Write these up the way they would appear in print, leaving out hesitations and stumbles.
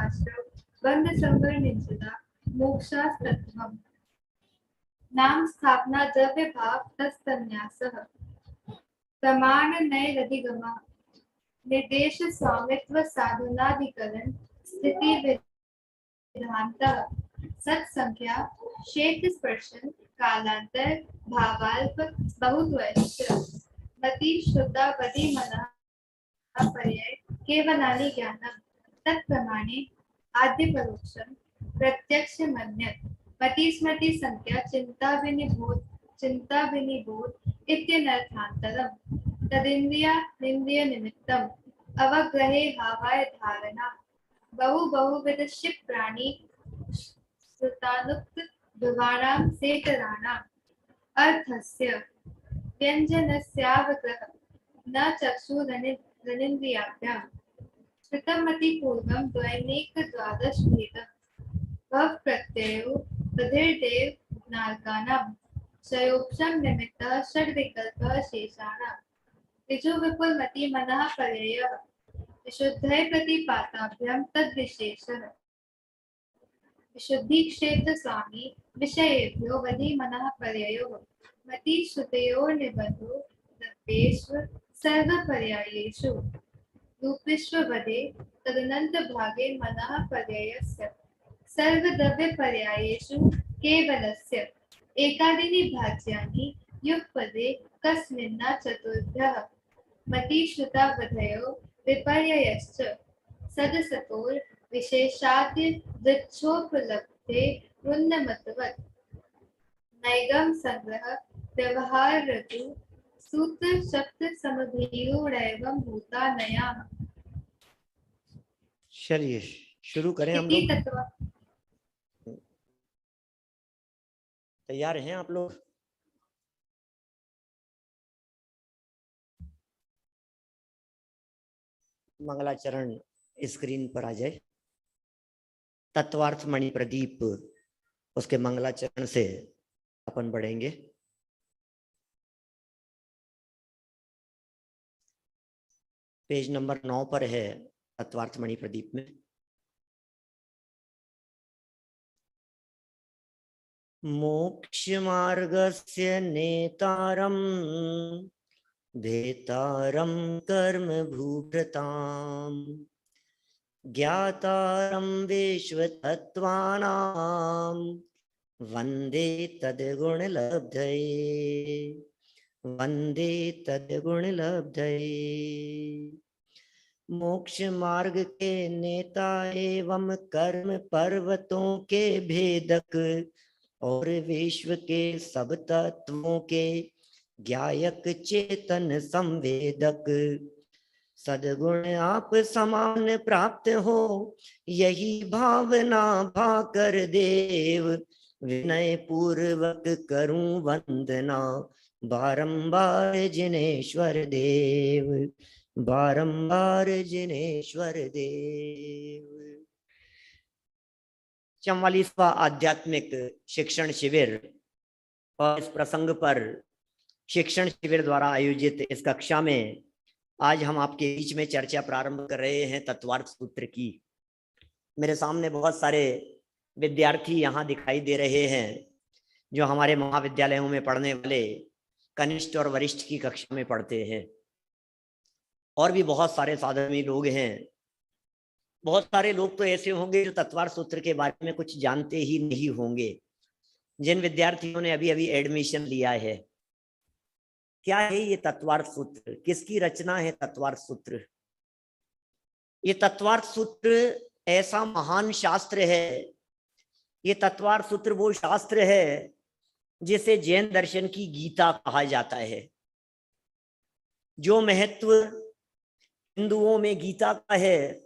शास्त्र बंध संवर निश्चिता मोक्षास्तत्वम् नाम स्थापना द्रव्य भाव तत्सन्यासः प्रमाण नैरधिगमः निर्देश स्वामित्व साधनाधिकरण स्थिति विधानतः सत्संख्या क्षेत्र स्पर्शन कालांतर भावाल्प बहुत्वश्च मति श्रुता पदि मनः पर्याय केवलानि ज्ञानम् तत्प्रमाणे आद्य परोक्षम प्रत्यक्ष मन्यत् मति स्मृति संख्या चिंता विनिबोध इत्यनर्थान्तरम् तदिन्द्रिय निमित्तम् अवग्रहे भावाय धारणा बहुविध शिव प्राणी श्रुतानुक्त ध्रुवाणां सेतराणाम् अर्थस्य व्यञ्जनस्यावग्रह न चक्षुरनिन्द्रियाभ्याम् श्रुतमति पूर्वं द्वैनेक द्वादश भेदम् भव प्रत्ययो तदिर्देव नारकानां क्षयोक्षम निमित्तः षड्विकल्पः शेषाणाम् ऋजु विपुल मति मनः पर्ययः विशुद्धये प्रतिपाताभ्यां तद्विशेषः विशुद्धि क्षेत्र स्वामी विषयेभ्यो वधि मनः पर्ययोः मति श्रुतयोर् निबद्धो द्रव्येषु सर्वपर्यायेषु रूपेषु वधे तदनंत भागे मनः पर्ययस्य सर्वद्रव्यपर्यायेषु केवलस्य एकादीनि भाज्यानि युगपदे कस्मिन्ना चतुर्भ्यः मति श्रुतावधयो विपर्ययश्च सदसतोर् विशेषाद्य वृक्षोपलब्धे उन्नमतवत् नैगम संग्रह व्यवहार ऋतु सूत्र शब्द समभिरूढ़ैवं भूता नया। चलिए शुरू करें हम लोग। तैयार हैं आप लोग? मंगलाचरण स्क्रीन पर आ जाए। तत्वार्थ मणि प्रदीप उसके मंगलाचरण से अपन बढ़ेंगे। पेज नंबर 9 पर है तत्वार्थ मणि प्रदीप में। मोक्ष मार्गस्य नेतारं भेतारं कर्म भूभृतां ज्ञातारं विश्वतत्त्वानां वन्दे तद्गुणलब्धये वन्दे तद्गुणलब्धये। मोक्ष मार्ग के नेता एवं कर्म पर्वतों के भेदक और विश्व के सब तत्वों के ज्ञायक चेतन संवेदक सद्गुण आप समान प्राप्त हो यही भावना भाकर देव विनय पूर्वक करूं वंदना बारंबार जिनेश्वर देव बारंबार जिनेश्वर देव। 44वां आध्यात्मिक शिक्षण शिविर और इस प्रसंग पर शिक्षण शिविर द्वारा आयोजित इस कक्षा में आज हम आपके बीच में चर्चा प्रारंभ कर रहे हैं तत्वार्थ सूत्र की। मेरे सामने बहुत सारे विद्यार्थी यहाँ दिखाई दे रहे हैं जो हमारे महाविद्यालयों में पढ़ने वाले कनिष्ठ और वरिष्ठ की कक्षा में पढ़ते हैं। और भी बहुत सारे साधर्मी लोग हैं। बहुत सारे लोग तो ऐसे होंगे जो तत्वार्थ सूत्र के बारे में कुछ जानते ही नहीं होंगे। जिन विद्यार्थियों ने अभी अभी एडमिशन लिया है, क्या है ये तत्वार्थ सूत्र? किसकी रचना है तत्वार्थ सूत्र? ये तत्वार्थ सूत्र ऐसा महान शास्त्र है। ये तत्वार्थ सूत्र वो शास्त्र है जिसे जैन दर्शन की गीता कहा जाता है। जो महत्व हिंदुओं में गीता का है,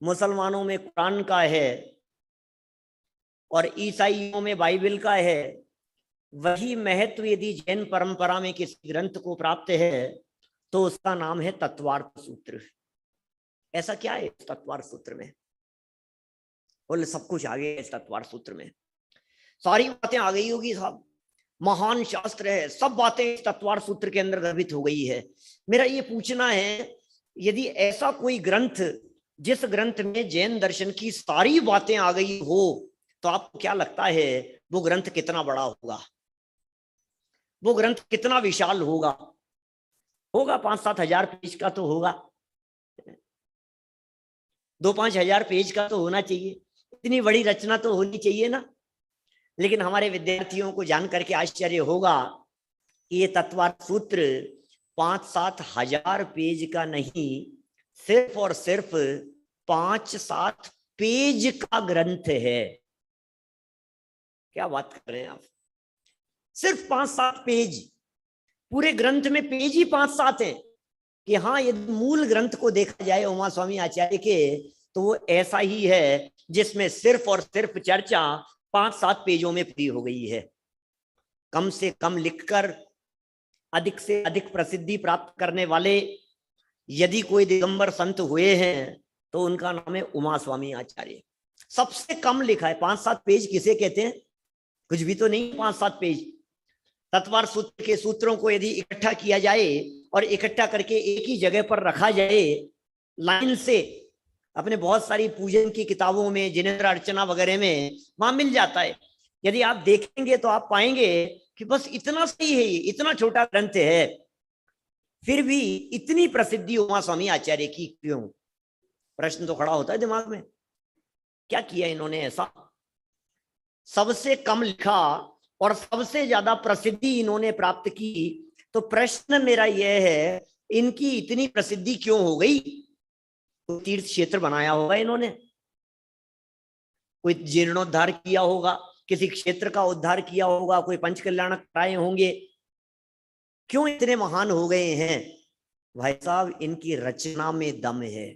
मुसलमानों में कुरान का है और ईसाइयों में बाइबल का है, वही महत्व यदि जैन परंपरा में किसी ग्रंथ को प्राप्त है तो उसका नाम है तत्वार्थ सूत्र। ऐसा क्या है इस तत्वार्थ सूत्र में? बोले सब कुछ आ गया इस तत्वार्थ सूत्र में, सारी बातें आ गई होगी साहब, महान शास्त्र है, सब बातें इस तत्वार्थ सूत्र के अंदर गर्भित हो गई है। मेरा ये पूछना है, यदि ऐसा कोई ग्रंथ जिस ग्रंथ में जैन दर्शन की सारी बातें आ गई हो, तो आपको क्या लगता है वो ग्रंथ कितना बड़ा होगा, वो ग्रंथ कितना विशाल होगा? होगा 5-7 हजार पेज का तो होगा, 2-5 हजार पेज का तो होना चाहिए, इतनी बड़ी रचना तो होनी चाहिए ना। लेकिन हमारे विद्यार्थियों को जान करके आश्चर्य होगा कि ये तत्वार्थ सूत्र 5-7 हजार पेज का नहीं, सिर्फ और सिर्फ 5-7 पेज का ग्रंथ है। क्या बात कर रहे हैं आप? सिर्फ 5-7 पेज, पूरे ग्रंथ में पेज ही 5-7 हैं। कि हाँ, यदि मूल ग्रंथ को देखा जाए उमा स्वामी आचार्य के, तो वो ऐसा ही है जिसमें सिर्फ और सिर्फ चर्चा 5-7 पेजों में पूरी हो गई है। कम से कम लिखकर अधिक से अधिक प्रसिद्धि प्राप्त करने वाले यदि कोई दिगंबर संत हुए हैं तो उनका नाम है उमा स्वामी आचार्य। सबसे कम लिखा है। 5-7 पेज किसे कहते हैं? कुछ भी तो नहीं 5-7 पेज। तत्वार्थ सूत्र के सूत्रों को यदि इकट्ठा किया जाए और इकट्ठा करके एक ही जगह पर रखा जाए लाइन से, अपने बहुत सारी पूजन की किताबों में, जिनेन्द्र अर्चना वगैरह में वहां मिल जाता है। यदि आप देखेंगे तो आप पाएंगे कि बस इतना सही है, ये इतना छोटा ग्रंथ है, फिर भी इतनी प्रसिद्धि उमा स्वामी आचार्य की क्यों? प्रश्न तो खड़ा होता है दिमाग में, क्या किया इन्होंने ऐसा? सबसे कम लिखा और सबसे ज्यादा प्रसिद्धि इन्होंने प्राप्त की, तो प्रश्न मेरा यह है, इनकी इतनी प्रसिद्धि क्यों हो गई? कोई तीर्थ क्षेत्र बनाया होगा इन्होंने, कोई जीर्णोद्धार किया होगा, किसी क्षेत्र का उद्धार किया होगा, कोई पंचकल्याण कराए होंगे। क्यों इतने महान हो गए हैं? भाई साहब, इनकी रचना में दम है,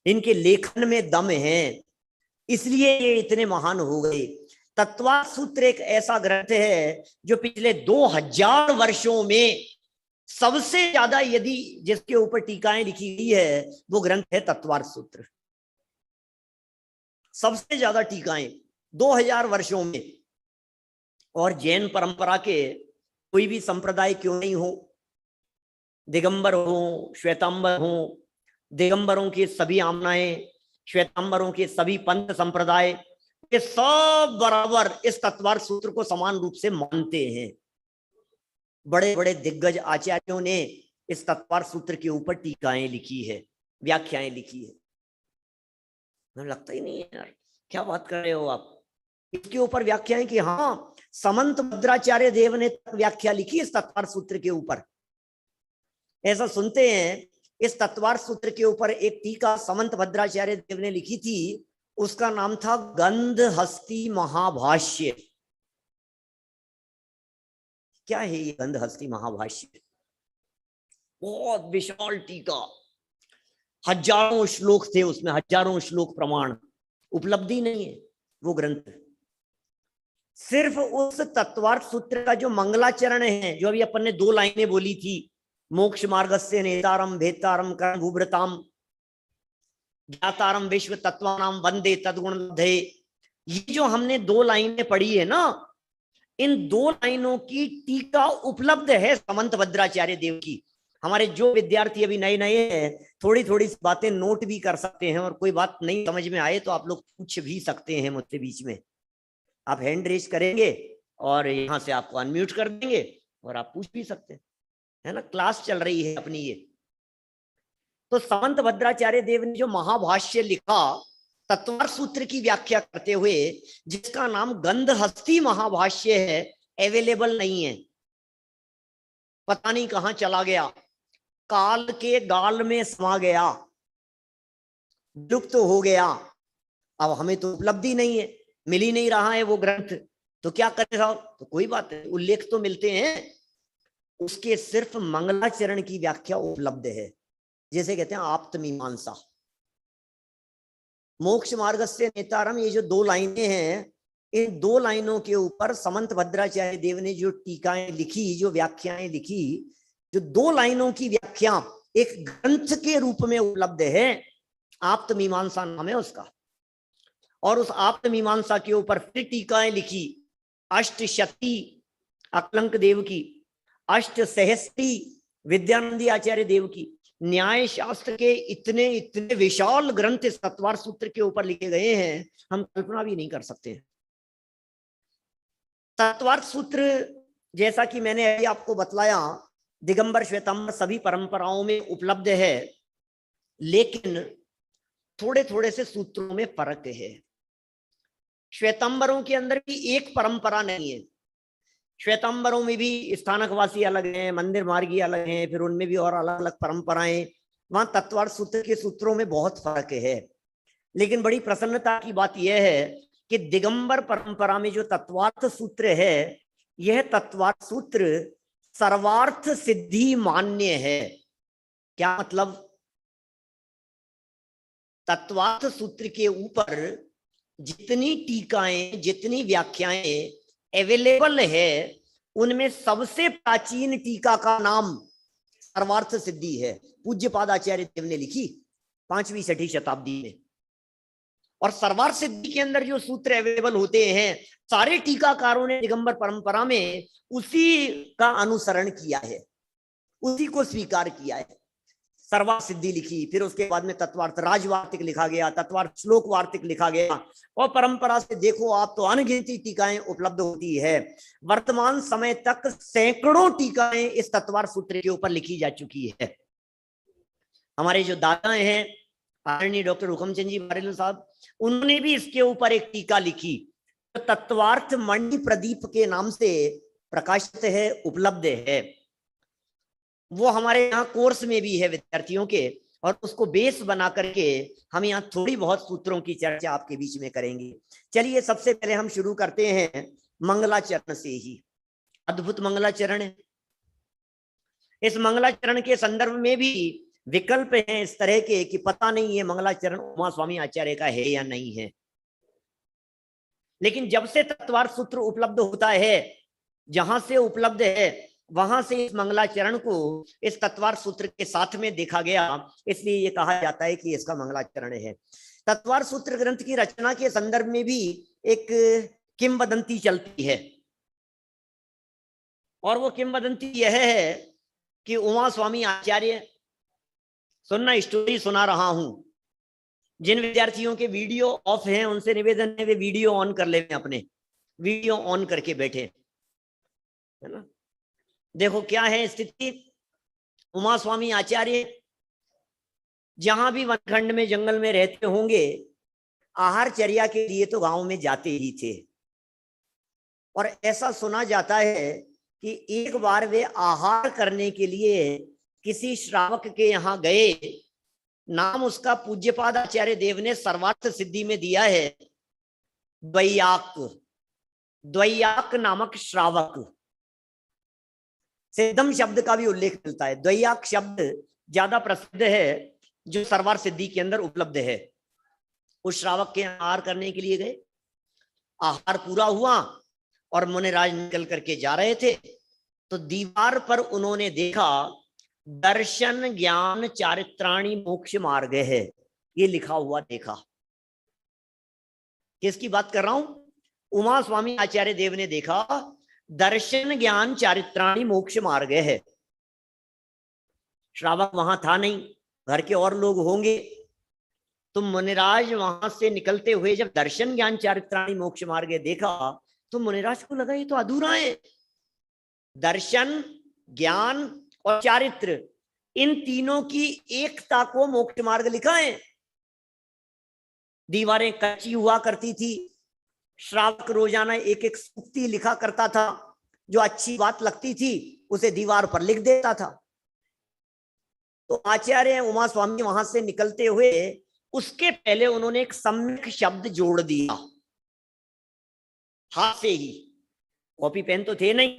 इनके लेखन में दम है, इसलिए ये इतने महान हो गए। तत्वार्थ सूत्र एक ऐसा ग्रंथ है जो पिछले 2000 वर्षों में सबसे ज्यादा यदि जिसके ऊपर टीकाएं लिखी गई है वो ग्रंथ है तत्वार्थ सूत्र। सबसे ज्यादा टीकाएं 2000 वर्षों में। और जैन परंपरा के कोई भी संप्रदाय क्यों नहीं हो, दिगंबर हो, श्वेतांबर हो, दिगंबरों की सभी आमनाएं, श्वेतांबरों के सभी पंथ संप्रदाय, ये सब बराबर इस तत्वार्थ सूत्र को समान रूप से मानते हैं। बड़े बड़े दिग्गज आचार्यों ने इस तत्वार्थ सूत्र के ऊपर टीकाएं लिखी है, व्याख्याएं लिखी है। मुझे लगता ही नहीं है यार, क्या बात कर रहे हो आप? इसके ऊपर व्याख्याएं कि हाँ, समंत भद्राचार्य देव ने व्याख्या लिखी इस तत्वार्थ सूत्र के ऊपर। ऐसा सुनते हैं, इस तत्वार्थ सूत्र के ऊपर एक टीका समंत भद्राचार्य देव ने लिखी थी, उसका नाम था गंधहस्ती महाभाष्य। क्या है ये गंधहस्ती महाभाष्य? बहुत विशाल टीका, हजारों श्लोक थे उसमें, हजारों श्लोक प्रमाण। उपलब्धि नहीं है वो ग्रंथ। सिर्फ उस तत्वार्थ सूत्र का जो मंगलाचरण है, जो अभी अपन ने 2 लाइनें बोली थी, मोक्ष मार्गस्य नेतारम भेतारम कर्म भूभृताम ज्ञातारम विश्व तत्वानाम वंदे तद्गुण लब्धे, ये जो हमने 2 लाइनें पढ़ी है ना, इन 2 लाइनों की टीका उपलब्ध है समंत भद्राचार्य देव की। हमारे जो विद्यार्थी अभी नए नए हैं, थोड़ी थोड़ी बातें नोट भी कर सकते हैं, और कोई बात नहीं समझ में आए तो आप लोग पूछ भी सकते हैं मुझसे बीच में। आप हैंड रेज करेंगे और यहाँ से आपको अनम्यूट कर देंगे और आप पूछ भी सकते हैं, है ना। क्लास चल रही है अपनी ये। तो समंत भद्राचार्य देव ने जो महाभाष्य लिखा तत्वार्थ सूत्र की व्याख्या करते हुए, जिसका नाम गंधहस्ती महाभाष्य है, अवेलेबल नहीं है, पता नहीं कहां चला गया, काल के गाल में समा गया, लुप्त तो हो गया। अब हमें तो उपलब्धि नहीं है, मिल ही नहीं रहा है वो ग्रंथ, तो क्या करें साहब? तो कोई बात नहीं, उल्लेख तो मिलते हैं। उसके सिर्फ मंगलाचरण की व्याख्या उपलब्ध है, जैसे कहते हैं आप्त मीमांसा। मोक्ष मार्गस्य नेतारम, ये जो 2 लाइनें हैं, इन 2 लाइनों के ऊपर समंत भद्राचार्य देव ने जो टीकाएं लिखी, जो व्याख्याएं लिखी, जो 2 लाइनों की व्याख्या एक ग्रंथ के रूप में उपलब्ध है, आप्त मीमांसा नाम है उसका। और उस आप्त मीमांसा के ऊपर फिर टीकाएं लिखी, अष्टशती अकलंक देव की, अष्ट सहस्त्री विद्यानंदी आचार्य देव की, न्याय शास्त्र के इतने इतने विशाल ग्रंथ इस तत्वार्थ सूत्र के ऊपर लिखे गए हैं, हम कल्पना भी नहीं कर सकते। तत्वार्थ सूत्र जैसा कि मैंने अभी आपको बतलाया, दिगंबर श्वेतांबर सभी परंपराओं में उपलब्ध है, लेकिन थोड़े थोड़े से सूत्रों में फर्क है। श्वेतांबरों के अंदर भी एक परंपरा नहीं है। श्वेतांबरों में भी स्थानकवासी अलग हैं, मंदिर मार्गी अलग हैं, फिर उनमें भी और अलग अलग परंपराएं। वहां तत्वार्थ सूत्र के सूत्रों में बहुत फर्क है। लेकिन बड़ी प्रसन्नता की बात यह है कि दिगंबर परंपरा में जो तत्वार्थ सूत्र है, यह तत्वार्थ सूत्र सर्वार्थ सिद्धि मान्य है। क्या मतलब? तत्वार्थ सूत्र के ऊपर जितनी टीकाएं, जितनी व्याख्याएं अवेलेबल है, उनमें सबसे प्राचीन टीका का नाम सर्वार्थ सिद्धि है। पूज्यपाद आचार्य देव ने लिखी 5वीं 6वीं शताब्दी में। और सर्वार्थ सिद्धि के अंदर जो सूत्र अवेलेबल होते हैं, सारे टीकाकारों ने दिगंबर परंपरा में उसी का अनुसरण किया है, उसी को स्वीकार किया है। सर्वार्थ सिद्धि लिखी, फिर उसके बाद में तत्वार्थ राजवार्तिक लिखा गया, तत्वार्थ श्लोक वार्तिक लिखा गया, और परंपरा से देखो आप तो अनगिनती टीकाएं उपलब्ध होती है। वर्तमान समय तक सैकड़ों टीकाएं इस तत्वार्थ सूत्र के ऊपर लिखी जा चुकी है। हमारे जो दादा हैं आदरणीय डॉक्टर हुकमचंद जी बारेलू साहब, उन्होंने भी इसके ऊपर एक टीका लिखी, तो तत्वार्थ मणि प्रदीप के नाम से प्रकाशित है, उपलब्ध है। वो हमारे यहाँ कोर्स में भी है विद्यार्थियों के, और उसको बेस बना करके हम यहाँ थोड़ी बहुत सूत्रों की चर्चा आपके बीच में करेंगे। चलिए सबसे पहले हम शुरू करते हैं मंगलाचरण से ही। अद्भुत मंगलाचरण है। इस मंगलाचरण के संदर्भ में भी विकल्प हैं इस तरह के कि पता नहीं है मंगलाचरण उमा स्वामी आचार्य का है या नहीं है। लेकिन जब से तत्वार्थ सूत्र उपलब्ध होता है, जहां से उपलब्ध है वहां से इस मंगलाचरण को इस तत्वार्थ सूत्र के साथ में देखा गया, इसलिए ये कहा जाता है कि इसका मंगलाचरण है। तत्वार्थ सूत्र ग्रंथ की रचना के संदर्भ में भी एक किंवदंती चलती है, और वो किंवदंती यह है कि उमा स्वामी आचार्य, सुनना स्टोरी सुना रहा हूं, जिन विद्यार्थियों के वीडियो ऑफ हैं उनसे निवेदन है वे वीडियो ऑन कर ले, अपने वीडियो ऑन करके बैठे, है ना। देखो क्या है स्थिति। उमा स्वामी आचार्य जहां भी वनखंड में जंगल में रहते होंगे, आहार चर्या के लिए तो गांव में जाते ही थे। और ऐसा सुना जाता है कि एक बार वे आहार करने के लिए किसी श्रावक के यहाँ गए। नाम उसका पूज्यपाद आचार्य देव ने सर्वार्थ सिद्धि में दिया है, द्वैयाक। द्वैयाक नामक श्रावक, सिद्धम शब्द का भी उल्लेख मिलता है। द्वैयाक शब्द ज्यादा प्रसिद्ध है, जो सर्वार्थ सिद्धि के अंदर उपलब्ध है। उस श्रावक के आहार करने के लिए गए, आहार पूरा हुआ और मुनिराज निकल करके जा रहे थे, तो दीवार पर उन्होंने देखा दर्शन ज्ञान चारित्राणी मोक्ष मार्ग है, ये लिखा हुआ देखा। किसकी बात कर रहा हूं? उमा स्वामी आचार्य देव ने देखा दर्शन ज्ञान चारित्राणी मोक्ष मार्ग है। श्रावक वहां था नहीं, घर के और लोग होंगे, तो मुनिराज वहां से निकलते हुए जब दर्शन ज्ञान चारित्राणी मोक्ष मार्ग देखा, तो मुनिराज को लगा ये तो अधूरा है। दर्शन, ज्ञान और चारित्र, इन तीनों की एकता को मोक्ष मार्ग लिखा है। दीवारें कच्ची हुआ करती थी, श्रावक रोजाना एक एक सूक्ति लिखा करता था, जो अच्छी बात लगती थी उसे दीवार पर लिख देता था। तो आचार्य उमा स्वामी वहां से निकलते हुए उसके पहले उन्होंने एक सम्यक शब्द जोड़ दिया, हाथ से ही, कॉपी पेन तो थे नहीं,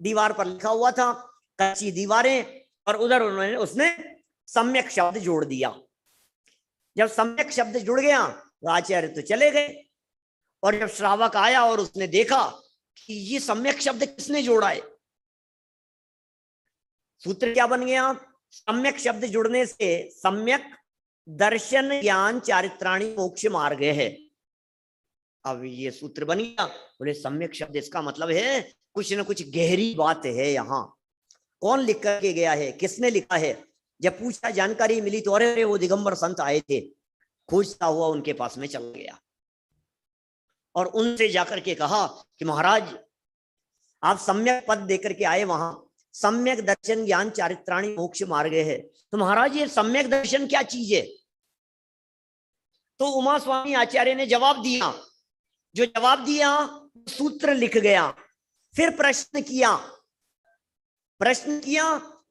दीवार पर लिखा हुआ था, कच्ची दीवारें, और उधर उन्होंने उसने सम्यक शब्द जोड़ दिया। जब सम्यक शब्द जुड़ गया तो आचार्य तो चले गए, और जब श्रावक आया और उसने देखा कि ये सम्यक शब्द किसने जोड़ा है, सूत्र क्या बन गया? सम्यक शब्द जुड़ने से सम्यक दर्शन ज्ञान चारित्राणी मोक्ष मार्ग है। अब ये सूत्र बन गया। बोले सम्यक शब्द, इसका मतलब है कुछ न कुछ गहरी बात है यहाँ। कौन लिख करके गया है, किसने लिखा है? जब पूछा, जानकारी मिली तो अरे अरे वो दिगंबर संत आए थे, खोजता हुआ उनके पास में चला गया और उनसे जाकर के कहा कि महाराज आप सम्यक पद देकर के आए, वहां सम्यक दर्शन ज्ञान चारित्राणी मोक्ष मार्ग है, तो महाराज ये सम्यक दर्शन क्या चीज है? तो उमा स्वामी आचार्य ने जवाब दिया, जो जवाब दिया सूत्र लिख गया, फिर प्रश्न किया,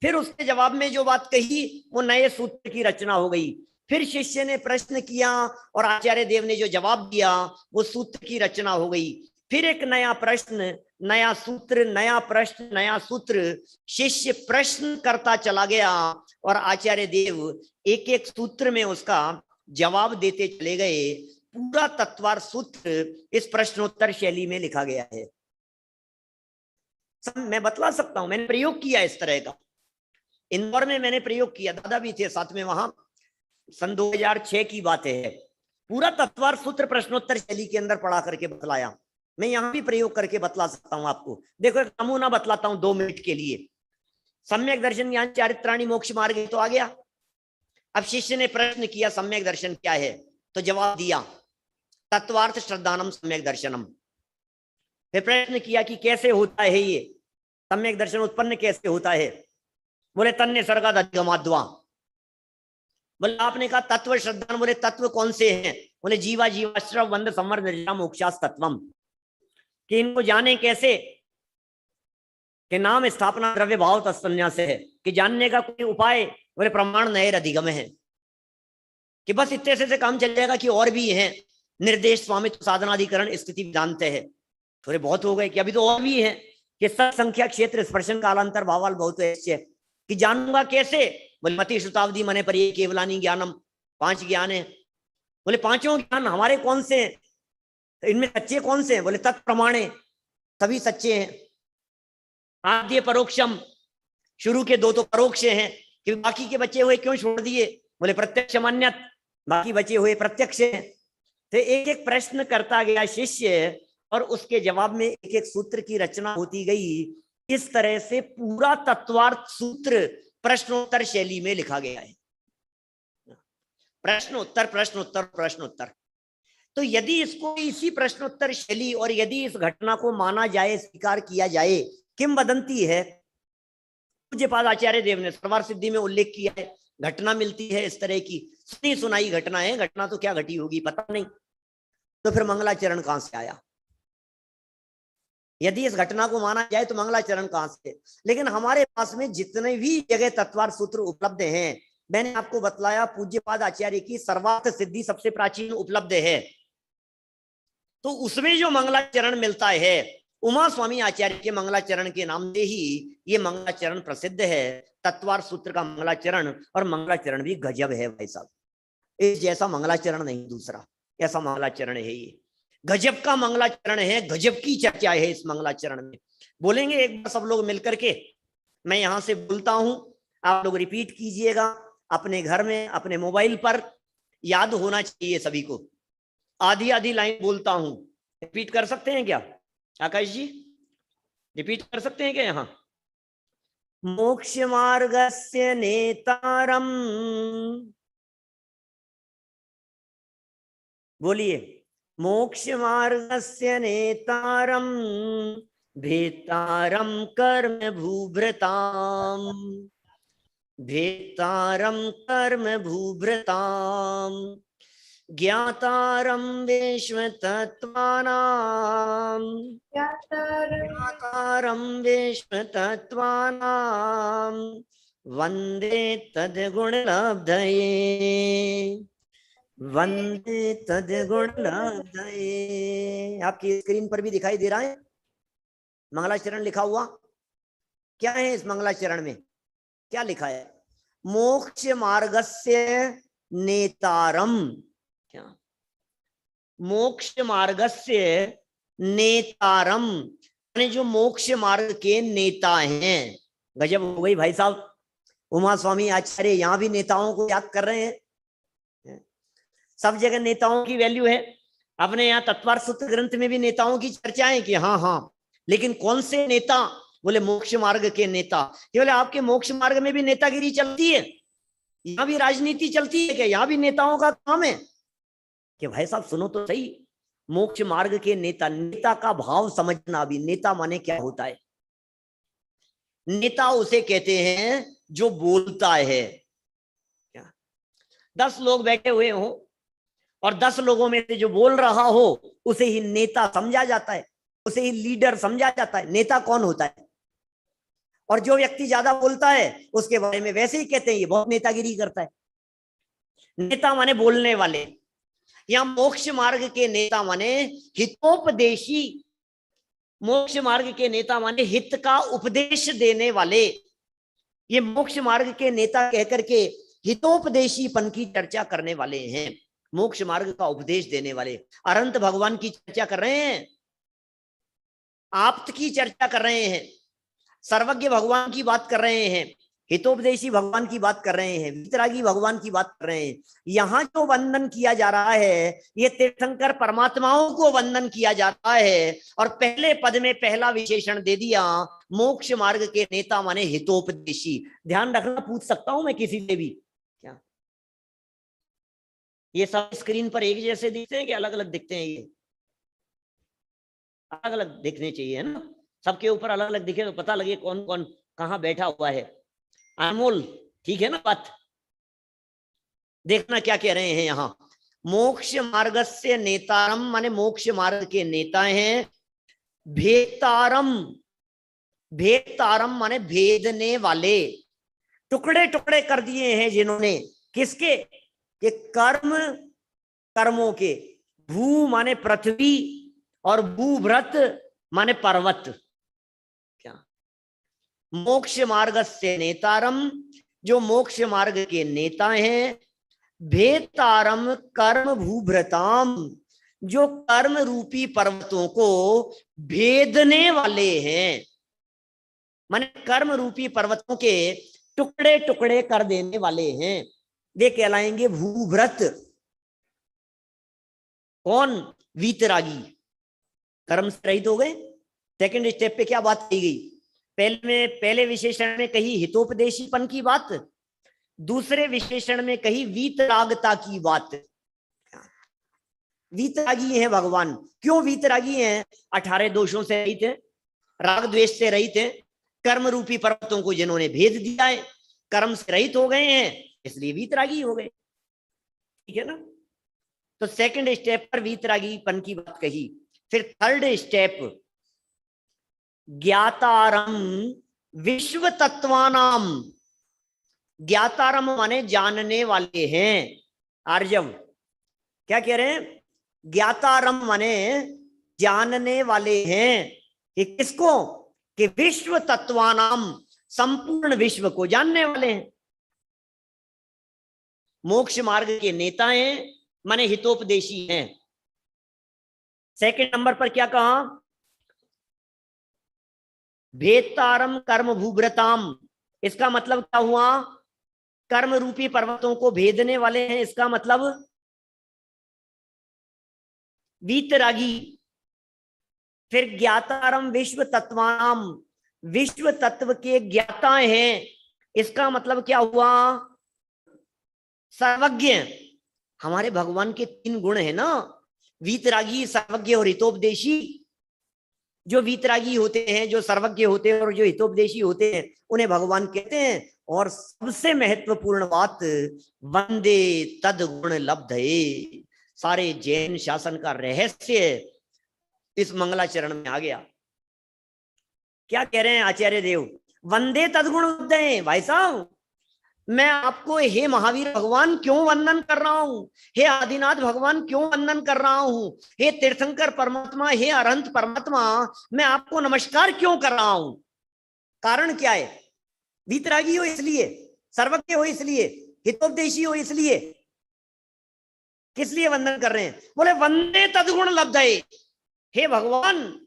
फिर उसके जवाब में जो बात कही वो नए सूत्र की रचना हो गई। फिर शिष्य ने प्रश्न किया और आचार्य देव ने जो जवाब दिया वो सूत्र की रचना हो गई। फिर एक नया प्रश्न, नया सूत्र, नया प्रश्न, नया सूत्र, शिष्य प्रश्न करता चला गया और आचार्य देव एक एक सूत्र में उसका जवाब देते चले गए। पूरा तत्वार सूत्र इस प्रश्नोत्तर शैली में लिखा गया है। मैं बतला सकता हूं, मैंने प्रयोग किया इस तरह का, इंदौर में मैंने प्रयोग किया, दादा भी थे साथ में वहां, सन 2006 की बात है। पूरा तत्वार सूत्र प्रश्नोत्तर शैली के अंदर पढ़ा करके बतलाया। मैं यहां भी प्रयोग करके बतला सकता हूं आपको। देखो एक नमूना बतलाता हूं 2 मिनट के लिए। सम्यक दर्शन ज्ञान चारित्राणी मोक्ष मार्ग तो आ गया। अब शिष्य ने प्रश्न किया सम्यक दर्शन क्या है, तो जवाब दिया तत्वार्थ श्रद्धानम सम्यक दर्शनम। फिर प्रश्न किया कि कैसे होता है ये सम्यक दर्शन, उत्पन्न कैसे होता है? बोले तन्ने सर्गाद अधिगमाद्वा। बोले आपने कहा तत्व श्रद्धान, बोले तत्व कौन से हैं? बोले जीवा जीवाश्रव वंद संवर निर्जरा मोक्षास तत्वम। कि इनको जाने कैसे? कि नाम स्थापना द्रव्य भाव तत्सन्यास है। कि जानने का कोई उपाय? बोले प्रमाण नैर अधिगम है। कि बस इतने से काम चल जाएगा कि और भी हैं, निर्देश स्वामित्व साधनाधिकरण स्थिति वेदांत है। थोड़े बहुत हो गए कि अभी तो और भी है कि संख्या क्षेत्र स्पर्शन कालांतर भावाल बहुत है। कि जानूंगा कैसे? बोले मति श्रुतावधि मने पर ये केवलानी ज्ञानम, 5 ज्ञान है। बोले पांचों ज्ञान हमारे कौन से हैं? तो इनमें सच्चे कौन से हैं? बोले तत्प्रमाणे, सभी सच्चे हैं। आद्य परोक्षम, शुरू के 2 तो परोक्ष हैं, कि बाकी के बचे हुए क्यों छोड़ दिए? बोले प्रत्यक्ष मान्यत, बाकी बचे हुए प्रत्यक्ष हैं। तो एक एक प्रश्न करता गया शिष्य और उसके जवाब में एक एक सूत्र की रचना होती गई। इस तरह से पूरा तत्वार्थ सूत्र प्रश्नोत्तर शैली में लिखा गया है। प्रश्नोत्तर प्रश्नोत्तर प्रश्नोत्तर। तो यदि इसको इसी प्रश्नोत्तर शैली और यदि इस घटना को माना जाए, स्वीकार किया जाए, किंवदंती है, पूज्यपाद आचार्य देव ने सर्वार सिद्धि में उल्लेख किया है, घटना मिलती है इस तरह की, सुनी सुनाई घटना है, घटना तो क्या घटी होगी पता नहीं, तो फिर मंगलाचरण कहां से आया? यदि इस घटना को माना जाए तो मंगलाचरण कहां से? लेकिन हमारे पास में जितने भी जगह तत्वार सूत्र उपलब्ध हैं, मैंने आपको बतलाया पूज्यपाद आचार्य की सर्वार्थ सिद्धि सबसे प्राचीन उपलब्ध है, तो उसमें जो मंगलाचरण मिलता है, उमा स्वामी आचार्य के मंगलाचरण के नाम से ही ये मंगलाचरण प्रसिद्ध है। तत्वार सूत्र का मंगलाचरण, और मंगलाचरण भी गजब है भाई साहब, इस जैसा मंगलाचरण नहीं दूसरा, ऐसा मंगलाचरण है ये, गजब का मंगलाचरण है, गजब की चर्चा है इस मंगलाचरण में। बोलेंगे एक बार सब लोग मिलकर के, मैं यहां से बोलता हूं, आप लोग रिपीट कीजिएगा अपने घर में, अपने मोबाइल पर, याद होना चाहिए सभी को। आधी आधी लाइन बोलता हूं, रिपीट कर सकते हैं क्या आकाश जी? रिपीट कर सकते हैं क्या? यहां मोक्ष मार्गस्य नेतारम, बोलिए, मोक्ष मार्गस्य नेतारम भेतारम कर्म भूभृताम, भेतारम कर्म भूभृताम, ज्ञातारम विश्व तत्वानाम, ज्ञातारम विश्व तत्वानाम, वंदे तद्गुण लब्धये, वंदे तद्गुण लब्धये। आपकी स्क्रीन पर भी दिखाई दे रहा है मंगलाचरण लिखा हुआ। क्या है इस मंगलाचरण में, क्या लिखा है? मोक्ष मार्गस्य नेतारम, क्या? मोक्ष मार्गस्य नेतारम, यानी जो मोक्ष मार्ग के नेता हैं। गजब हो गई भाई साहब, उमा स्वामी आचार्य यहां भी नेताओं को याद कर रहे हैं। सब जगह नेताओं की वैल्यू है, अपने यहाँ तत्वार सूत्र ग्रंथ में भी नेताओं की चर्चा है कि हाँ हाँ, लेकिन कौन से नेता? बोले मोक्ष मार्ग के नेता। केवल आपके मोक्ष मार्ग में भी नेतागिरी चलती है, यहां भी राजनीति चलती है क्या? यहां भी नेताओं का काम है कि भाई साहब सुनो तो सही, मोक्ष मार्ग के नेता, नेता का भाव समझना भी, नेता माने क्या होता है? नेता उसे कहते हैं जो बोलता है। क्या 10 लोग बैठे हुए हो और 10 लोगों में से जो बोल रहा हो उसे ही नेता समझा जाता है, उसे ही लीडर समझा जाता है। नेता कौन होता है? और जो व्यक्ति ज्यादा बोलता है उसके बारे में वैसे ही कहते हैं ये बहुत नेतागिरी करता है। नेता माने बोलने वाले। या मोक्ष मार्ग के नेता माने हितोपदेशी। मोक्ष मार्ग के नेता माने हित का उपदेश देने वाले। ये मोक्ष मार्ग के नेता कहकर के हितोपदेशीपन की चर्चा करने वाले हैं, मोक्ष मार्ग का उपदेश देने वाले। अनंत भगवान की चर्चा कर रहे हैं, आप्त की चर्चा कर रहे हैं, सर्वज्ञ भगवान की बात कर रहे हैं, हितोपदेशी भगवान की बात कर रहे हैं, वितरागी भगवान की बात कर रहे हैं। यहां जो वंदन किया जा रहा है ये तीर्थंकर परमात्माओं को वंदन किया जाता है। और पहले पद में पहला विशेषण दे दिया, मोक्ष मार्ग के नेता माने हितोपदेशी। ध्यान रखना, पूछ सकता हूं मैं किसी से भी क्या ये सब स्क्रीन पर एक जैसे दिखते हैं कि अलग अलग दिखते हैं? ये अलग अलग दिखने चाहिए, है ना? सबके ऊपर अलग अलग दिखे तो पता लगे कौन कौन कहाँ बैठा हुआ है। अनमोल, ठीक है ना बात? देखना क्या कह रहे हैं यहां। मोक्ष मार्ग से नेतारम माने मोक्ष मार्ग के नेता हैं। भेतारम, भेतारम माने भेदने वाले, टुकड़े टुकड़े कर दिए हैं जिन्होंने। किसके? के कर्म, कर्मों के। भू माने पृथ्वी और भूभृत माने पर्वत। क्या मोक्ष मार्ग से नेतारम, जो मोक्ष मार्ग के नेता हैं। भेतारम कर्म भूभृताम, जो कर्म रूपी पर्वतों को भेदने वाले हैं, माने कर्म रूपी पर्वतों के टुकड़े टुकड़े कर देने वाले हैं। वे कहलाएंगे भूभृत। कौन? वीतरागी। कर्म से रहित हो गए। सेकंड स्टेप पे क्या बात कही गई? पहले विशेषण में कही हितोपदेशीपन की बात, दूसरे विशेषण में कही वीतरागता की बात। वीतरागी हैं भगवान। क्यों वीतरागी हैं? 18 दोषों से रहित हैं, राग द्वेष से रहित हैं, कर्म रूपी पर्वतों को जिन्होंने भेद दिया है, कर्म से रहित हो गए हैं, इसलिए वीतरागी हो गए। ठीक है ना? तो सेकंड स्टेप पर वीतरागीपन की बात कही। फिर थर्ड स्टेप, ज्ञातारम विश्व तत्वानाम। ज्ञातारम माने जानने वाले हैं। आर्यव क्या कह रहे हैं? ज्ञातारम माने जानने वाले हैं। कि किसको? कि विश्व तत्वानाम, संपूर्ण विश्व को जानने वाले हैं। मोक्ष मार्ग के नेता हैं माने हितोपदेशी हैं। सेकंड नंबर पर क्या कहा? भेतारम कर्म भूभृताम। इसका मतलब क्या हुआ? कर्म रूपी पर्वतों को भेदने वाले हैं, इसका मतलब वीतरागी। फिर ज्ञातारम विश्व तत्वानाम, विश्व तत्व के ज्ञाता हैं, इसका मतलब क्या हुआ? सर्वज्ञ। हमारे भगवान के 3 गुण है ना, वीतरागी, सर्वज्ञ और हितोपदेशी। जो वीतरागी होते हैं, जो सर्वज्ञ होते हैं और जो हितोपदेशी होते हैं, उन्हें भगवान कहते हैं। और सबसे महत्वपूर्ण बात, वंदे तद गुण लब्धये। सारे जैन शासन का रहस्य इस मंगलाचरण में आ गया। क्या कह रहे हैं आचार्य देव? वंदे तदगुण लब्धये। भाई साहब, मैं आपको हे महावीर भगवान क्यों वंदन कर रहा हूं? हे आदिनाथ भगवान क्यों वंदन कर रहा हूं? हे तीर्थंकर परमात्मा, हे अनंत परमात्मा, मैं आपको नमस्कार क्यों कर रहा हूं? कारण क्या है? वीतरागी हो इसलिए, सर्वज्ञ हो इसलिए, हितोपदेशी हो इसलिए। किस लिए वंदन कर रहे हैं? बोले वंदे तदगुण लब्धये। हे भगवान,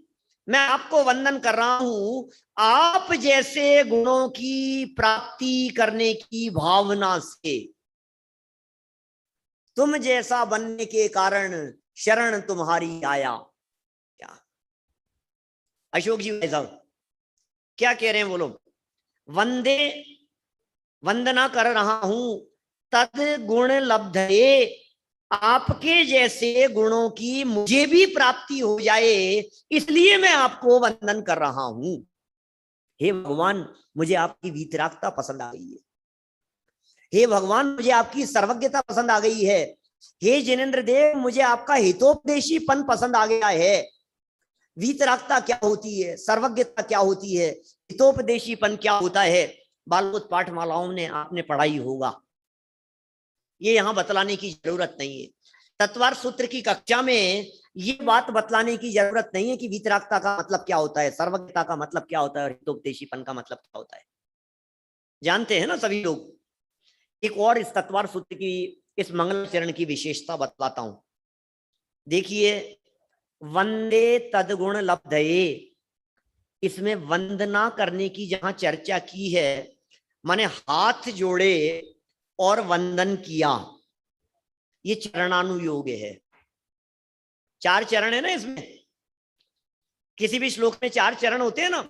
मैं आपको वंदन कर रहा हूं आप जैसे गुणों की प्राप्ति करने की भावना से। तुम जैसा बनने के कारण शरण तुम्हारी आया। क्या अशोक जी भाई साहब क्या कह रहे हैं? बोलो। वंदे, वंदना कर रहा हूं तद गुण लब्धये, आपके जैसे गुणों की मुझे भी प्राप्ति हो जाए, इसलिए मैं आपको वंदन कर रहा हूं। हे भगवान, मुझे आपकी वीतरागता पसंद आ गई है। हे भगवान, मुझे आपकी सर्वज्ञता पसंद आ गई है। हे जिनेंद्र देव, मुझे आपका हितोपदेशीपन पसंद आ गया है। वीतरागता क्या होती है, सर्वज्ञता क्या होती है, हितोपदेशीपन क्या होता है, बालबोध पाठमालाओं ने आपने पढ़ाई होगा, ये यहां बतलाने की जरूरत नहीं है। तत्वार सूत्र की कक्षा में ये बात बतलाने की जरूरत नहीं है कि वीतरागता का मतलब क्या होता है, सर्वज्ञता का मतलब क्या होता है और हितोपदेशीपन का मतलब क्या होता है। जानते हैं ना सभी लोग। एक और इस तत्वार सूत्र की, इस मंगलाचरण की विशेषता बतलाता हूं। देखिए, वंदे तदगुण लब्धये, इसमें वंदना करने की जहां चर्चा की है, माने हाथ जोड़े और वंदन किया, ये चरणानुयोग है। 4 चरण है ना इसमें। किसी भी श्लोक में 4 चरण होते हैं ना।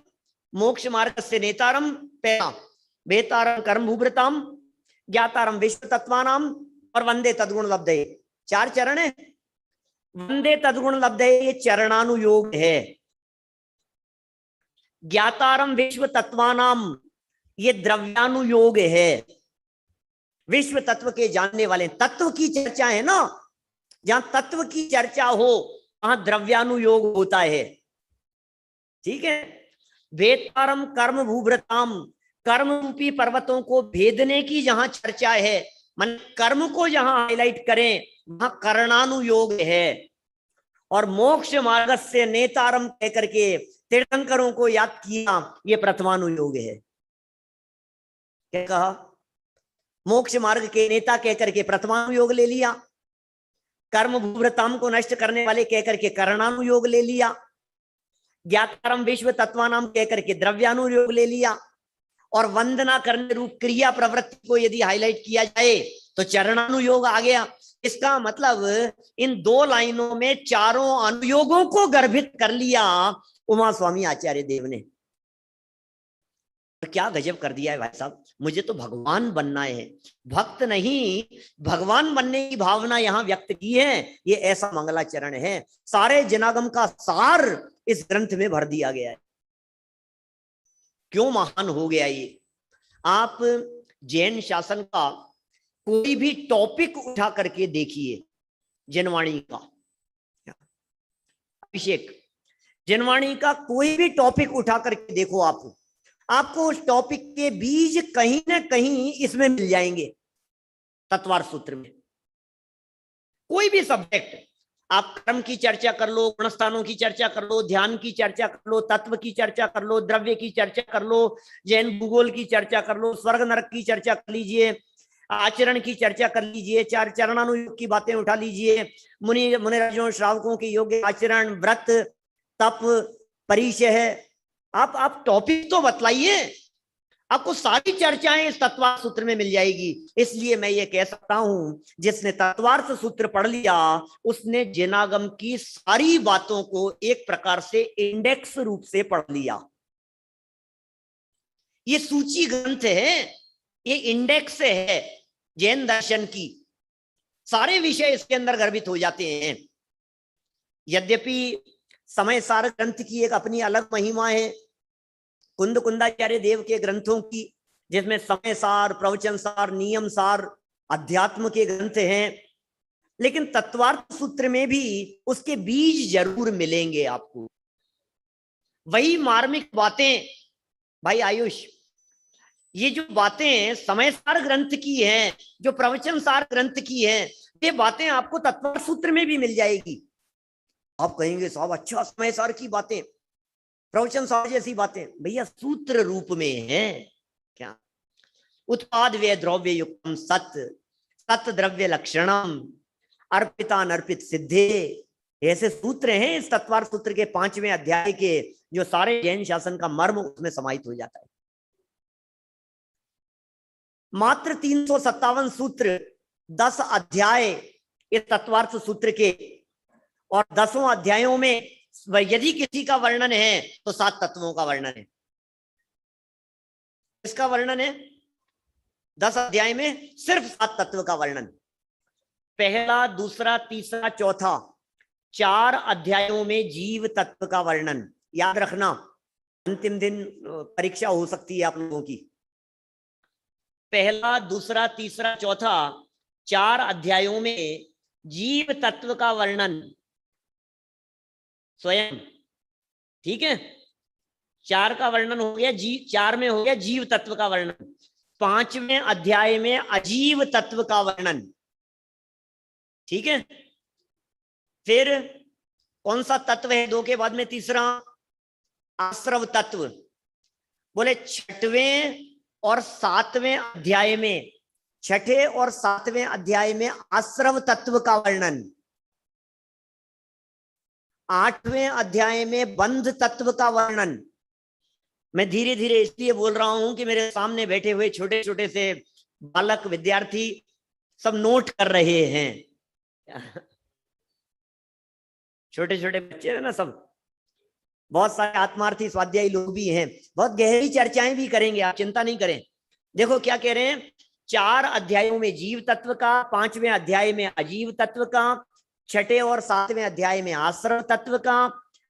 मोक्ष मार्ग से नेतारम पहला, वेतारम कर्म भूभृताम, ज्ञातारम विश्व तत्वानाम और वंदे तदगुण लब्धये। 4 चरण है। वंदे तदगुण लब्धये ये चरणानुयोग है। ज्ञातारम विश्व तत्वानाम ये द्रव्यानुयोग है। विश्व तत्व के जानने वाले, तत्व की चर्चा है ना, जहां तत्व की चर्चा हो वहां द्रव्यानुयोग होता है। ठीक है। वेतारम कर्म भूभृताम, कर्म रूपी पर्वतों को भेदने की जहां चर्चा है, मन कर्म को जहां हाईलाइट करें वहां करणानुयोग है। और मोक्ष मार्ग से नेतारम कहकर के तीर्थंकरों को याद किया, ये प्रथमानुयोग है। क्या कहा? मोक्ष मार्ग के नेता कहकर के प्रथमानुयोग ले लिया, कर्म भूभृताम को नष्ट करने वाले कहकर के करणानुयोग ले लिया, ज्ञातारम विश्व तत्वानाम कहकर के द्रव्यानुयोग ले लिया, और वंदना करने रूप क्रिया प्रवृत्ति को यदि हाईलाइट किया जाए तो चरणानुयोग आ गया। इसका मतलब इन 2 लाइनों में चारों अनुयोगों को गर्भित कर लिया उमा स्वामी आचार्य देव ने। क्या गजब कर दिया है भाई साहब। मुझे तो भगवान बनना है, भक्त नहीं, भगवान बनने की भावना यहां व्यक्त की है। ये ऐसा मंगलाचरण है, सारे जनागम का सार इस ग्रंथ में भर दिया गया है। क्यों महान हो गया ये। आप जैन शासन का कोई भी टॉपिक उठा करके देखिए, जनवाणी का अभिषेक, जनवाणी का कोई भी टॉपिक उठा करके देखो, आपको उस टॉपिक के बीज कहीं ना कहीं इसमें मिल जाएंगे। तत्वार सूत्र में कोई भी सब्जेक्ट, आप कर्म की चर्चा कर लो, गुणस्थानों की चर्चा कर लो, ध्यान की चर्चा कर लो, तत्व की चर्चा कर लो, द्रव्य की चर्चा कर लो, जैन भूगोल की चर्चा कर लो, स्वर्ग नरक की चर्चा कर लीजिए, आचरण की चर्चा कर लीजिए, 4 चरणानुयोग की बातें उठा लीजिए, मुनिराजों श्रावकों के योग्य आचरण, व्रत, तप, परिचय है। आप टॉपिक तो बतलाइए, आपको सारी चर्चाएं इस तत्वार्थ सूत्र में मिल जाएगी। इसलिए मैं ये कह सकता हूं, जिसने तत्वार्थ सूत्र पढ़ लिया उसने जिनागम की सारी बातों को एक प्रकार से इंडेक्स रूप से पढ़ लिया। ये सूची ग्रंथ है, ये इंडेक्स है जैन दर्शन की, सारे विषय इसके अंदर गर्भित हो जाते हैं। यद्यपि समय सार ग्रंथ की एक अपनी अलग महिमा है, कुंद कुंदाचार्य देव के ग्रंथों की, जिसमें समय सार, प्रवचन सार, नियम सार, अध्यात्म के ग्रंथ हैं, लेकिन तत्वार्थ सूत्र में भी उसके बीज जरूर मिलेंगे आपको। वही मार्मिक बातें भाई आयुष, ये जो बातें समय सार ग्रंथ की हैं, जो प्रवचन सार ग्रंथ की हैं, ये बातें आपको तत्वार्थ सूत्र में भी मिल जाएगी। आप कहेंगे साहब अच्छा समय सार की बातें, प्रवचन सार जैसी बातें, भैया सूत्र रूप में है क्या। उत्पाद व्यय द्रव्य युक्तम सत, सत द्रव्य लक्षणम, अर्पिता नर्पित सिद्धे, ऐसे सूत्र हैं इस तत्वार्थ सूत्र के 5वें अध्याय के, जो सारे जैन शासन का मर्म उसमें समाहित हो जाता है। मात्र 357 सूत्र, 10 अध्याय इस तत्वार्थ सूत्र के, और 10 अध्यायों में यदि किसी का वर्णन है तो 7 तत्वों का वर्णन है। किसका वर्णन है? 10 अध्याय में सिर्फ 7 तत्व का वर्णन, पहला, दूसरा, तीसरा, चौथा, 4 अध्यायों में जीव तत्व का वर्णन। याद रखना, अंतिम दिन परीक्षा हो सकती है आप लोगों की। पहला, दूसरा, तीसरा, चौथा, 4 अध्यायों में जीव तत्व का वर्णन स्वयं, ठीक है। 4 का वर्णन हो गया, 4 में हो गया जीव तत्व का वर्णन। 5वें अध्याय में अजीव तत्व का वर्णन, ठीक है। फिर कौन सा तत्व है 2 के बाद में? तीसरा, आश्रव तत्व। बोले 6वें और 7वें अध्याय में, 6ठे और 7वें अध्याय में आश्रव तत्व का वर्णन। 8वें अध्याय में बंध तत्व का वर्णन। मैं धीरे धीरे इसलिए बोल रहा हूं कि मेरे सामने बैठे हुए छोटे छोटे से बालक विद्यार्थी सब नोट कर रहे हैं। छोटे छोटे बच्चे हैं ना सब, बहुत सारे आत्मार्थी स्वाध्यायी लोग भी हैं, बहुत गहरी चर्चाएं भी करेंगे, आप चिंता नहीं करें। देखो क्या कह रहे हैं, 4 अध्यायों में जीव तत्व का, 5वें अध्याय में अजीव तत्व का, 6ठे और 7वें अध्याय में आश्रव तत्व का,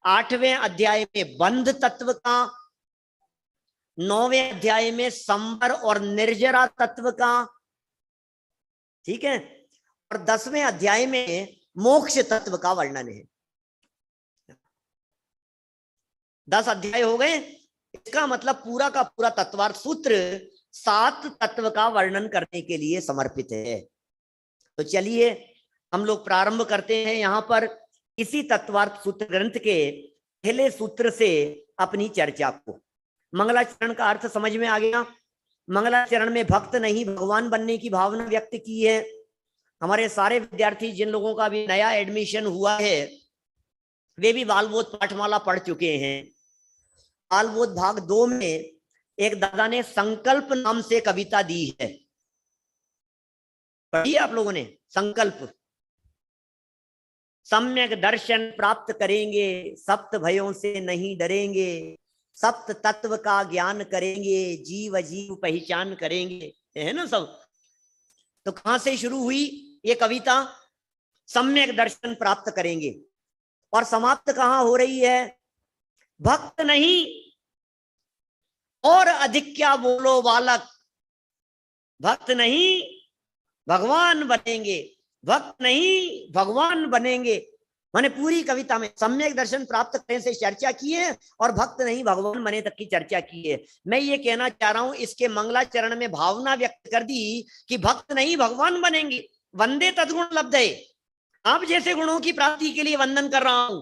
8वें अध्याय में बंध तत्व का, 9वें अध्याय में संवर और निर्जरा तत्व का, ठीक है, और 10वें अध्याय में मोक्ष तत्व का वर्णन है। 10 अध्याय हो गए। इसका मतलब पूरा का पूरा तत्वार्थ सूत्र 7 तत्व का वर्णन करने के लिए समर्पित है। तो चलिए हम लोग प्रारंभ करते हैं यहां पर इसी तत्वार्थ सूत्र ग्रंथ के पहले सूत्र से अपनी चर्चा को। मंगलाचरण का अर्थ समझ में आ गया। मंगलाचरण में भक्त नहीं भगवान बनने की भावना व्यक्त की है। हमारे सारे विद्यार्थी जिन लोगों का भी नया एडमिशन हुआ है वे भी बालबोध पाठमाला पढ़ चुके हैं। बालबोध भाग 2 में एक दादा ने संकल्प नाम से कविता दी है, पढ़ी आप लोगों ने? संकल्प। सम्यक दर्शन प्राप्त करेंगे, सप्त भयों से नहीं डरेंगे, सप्त तत्व का ज्ञान करेंगे, जीव अजीव पहचान करेंगे, है ना सब। तो कहां से शुरू हुई ये कविता? सम्यक दर्शन प्राप्त करेंगे, और समाप्त कहां हो रही है? भक्त नहीं और अधिक क्या बोलो बालक, भक्त नहीं भगवान बनेंगे, भक्त नहीं भगवान बनेंगे। मैंने पूरी कविता में सम्यक दर्शन प्राप्त करने से चर्चा की है और भक्त नहीं भगवान बने तक की चर्चा की है। मैं ये कहना चाह रहा हूं, इसके मंगलाचरण में भावना व्यक्त कर दी कि भक्त नहीं भगवान बनेंगे। वंदे तद्गुण लब्धे, आप जैसे गुणों की प्राप्ति के लिए वंदन कर रहा हूं।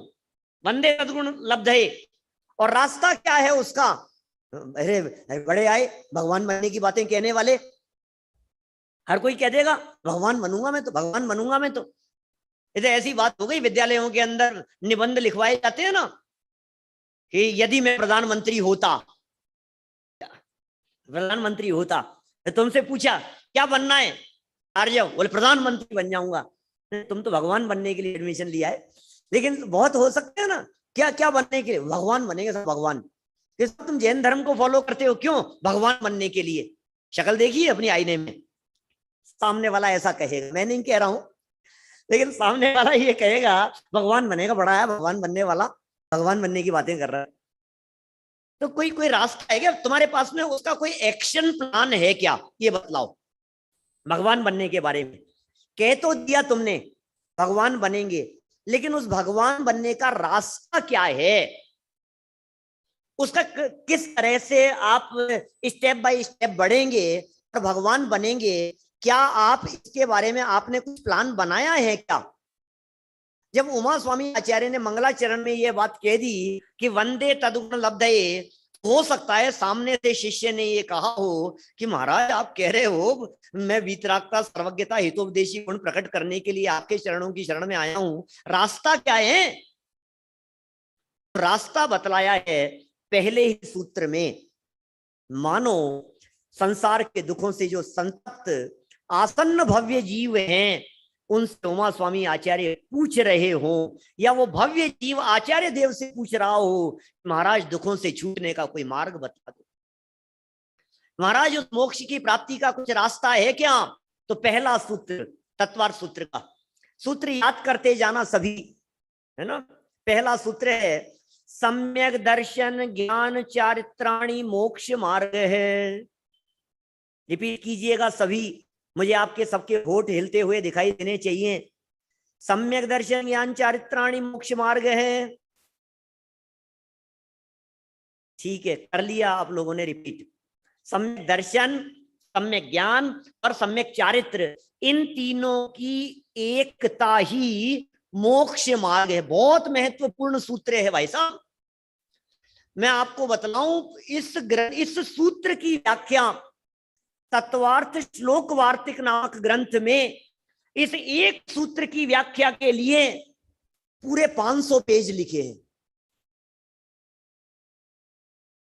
वंदे तद्गुण लब्धे, और रास्ता क्या है उसका? अरे बड़े आए भगवान बनने की बातें कहने वाले, हर कोई कह देगा भगवान बनूंगा मैं तो, भगवान बनूंगा मैं तो। इधर ऐसी बात हो गई, विद्यालयों के अंदर निबंध लिखवाए जाते हैं ना कि यदि मैं प्रधानमंत्री होता, प्रधानमंत्री होता, तो तुमसे पूछा क्या बनना है, आर्य बोले प्रधानमंत्री बन जाऊंगा। तुम तो भगवान बनने के लिए एडमिशन लिया है। लेकिन बहुत हो सकते हैं ना, क्या क्या बनने के लिए? भगवान बनेंगे सब, भगवान। तुम जैन धर्म को फॉलो करते हो, क्यों? भगवान बनने के लिए। शक्ल देखिए अपनी आईने में, सामने वाला ऐसा कहेगा, मैं नहीं कह रहा हूं, लेकिन सामने वाला ये कहेगा भगवान बनेगा, बड़ा है भगवान बनने वाला, भगवान बनने की बातें कर रहा है। तो कोई रास्ता है क्या तुम्हारे पास में? उसका कोई एक्शन प्लान है क्या? ये बतलाओ। भगवान बनने के बारे में कह तो दिया तुमने भगवान बनेंगे, लेकिन उस भगवान बनने का रास्ता क्या है? उसका किस तरह से आप स्टेप बाय स्टेप बढ़ेंगे और भगवान बनेंगे? क्या आप इसके बारे में आपने कुछ प्लान बनाया है क्या? जब उमा स्वामी आचार्य ने मंगलाचरण में यह बात कह दी कि वंदे तद्गुण लब्धये, हो सकता है सामने से शिष्य ने ये कहा हो कि महाराज आप कह रहे हो मैं वीतरागता सर्वज्ञता हितोपदेशी गुण प्रकट करने के लिए आपके चरणों की शरण में आया हूं, रास्ता क्या है? रास्ता बतलाया है पहले ही सूत्र में। मानो संसार के दुखों से जो संतप्त आसन्न भव्य जीव हैं उनसे उमा स्वामी आचार्य पूछ रहे हो, या वो भव्य जीव आचार्य देव से पूछ रहा हो महाराज दुखों से छूटने का कोई मार्ग बता दो। महाराज उस मोक्ष की प्राप्ति का कुछ रास्ता है क्या? तो पहला सूत्र तत्वार्थ सूत्र का सूत्र याद करते जाना सभी, है ना। पहला सूत्र है सम्यक दर्शन ज्ञान चारित्राणि मोक्ष मार्ग है। रिपीट कीजिएगा सभी, मुझे आपके सबके होठ हिलते हुए दिखाई देने चाहिए। सम्यक दर्शन ज्ञान चारित्राणि मोक्ष मार्ग है। ठीक है, कर लिया आप लोगों ने रिपीट। सम्यक दर्शन, सम्यक ज्ञान और सम्यक चारित्र, इन तीनों की एकता ही मोक्ष मार्ग है। बहुत महत्वपूर्ण सूत्र है भाई साहब। मैं आपको बतलाऊं, इस सूत्र की व्याख्या तत्वार्थ श्लोक वार्तिक नामक ग्रंथ में इस एक सूत्र की व्याख्या के लिए पूरे 500 पेज लिखे हैं।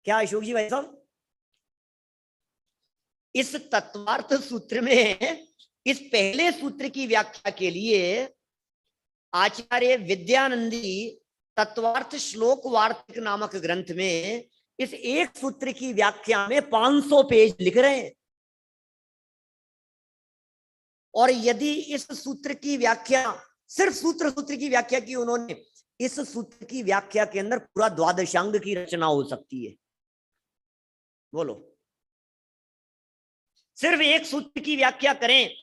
क्या अशोक जी भाई साहब? इस तत्वार्थ सूत्र में इस पहले सूत्र की व्याख्या के लिए आचार्य विद्यानंदी तत्वार्थ श्लोक वार्तिक नामक ग्रंथ में इस एक सूत्र की व्याख्या में 500 पेज लिख रहे हैं। और यदि इस सूत्र की व्याख्या, सिर्फ सूत्र की व्याख्या की उन्होंने, इस सूत्र की व्याख्या के अंदर पूरा द्वादशांग की रचना हो सकती है। बोलो, सिर्फ एक सूत्र की व्याख्या करें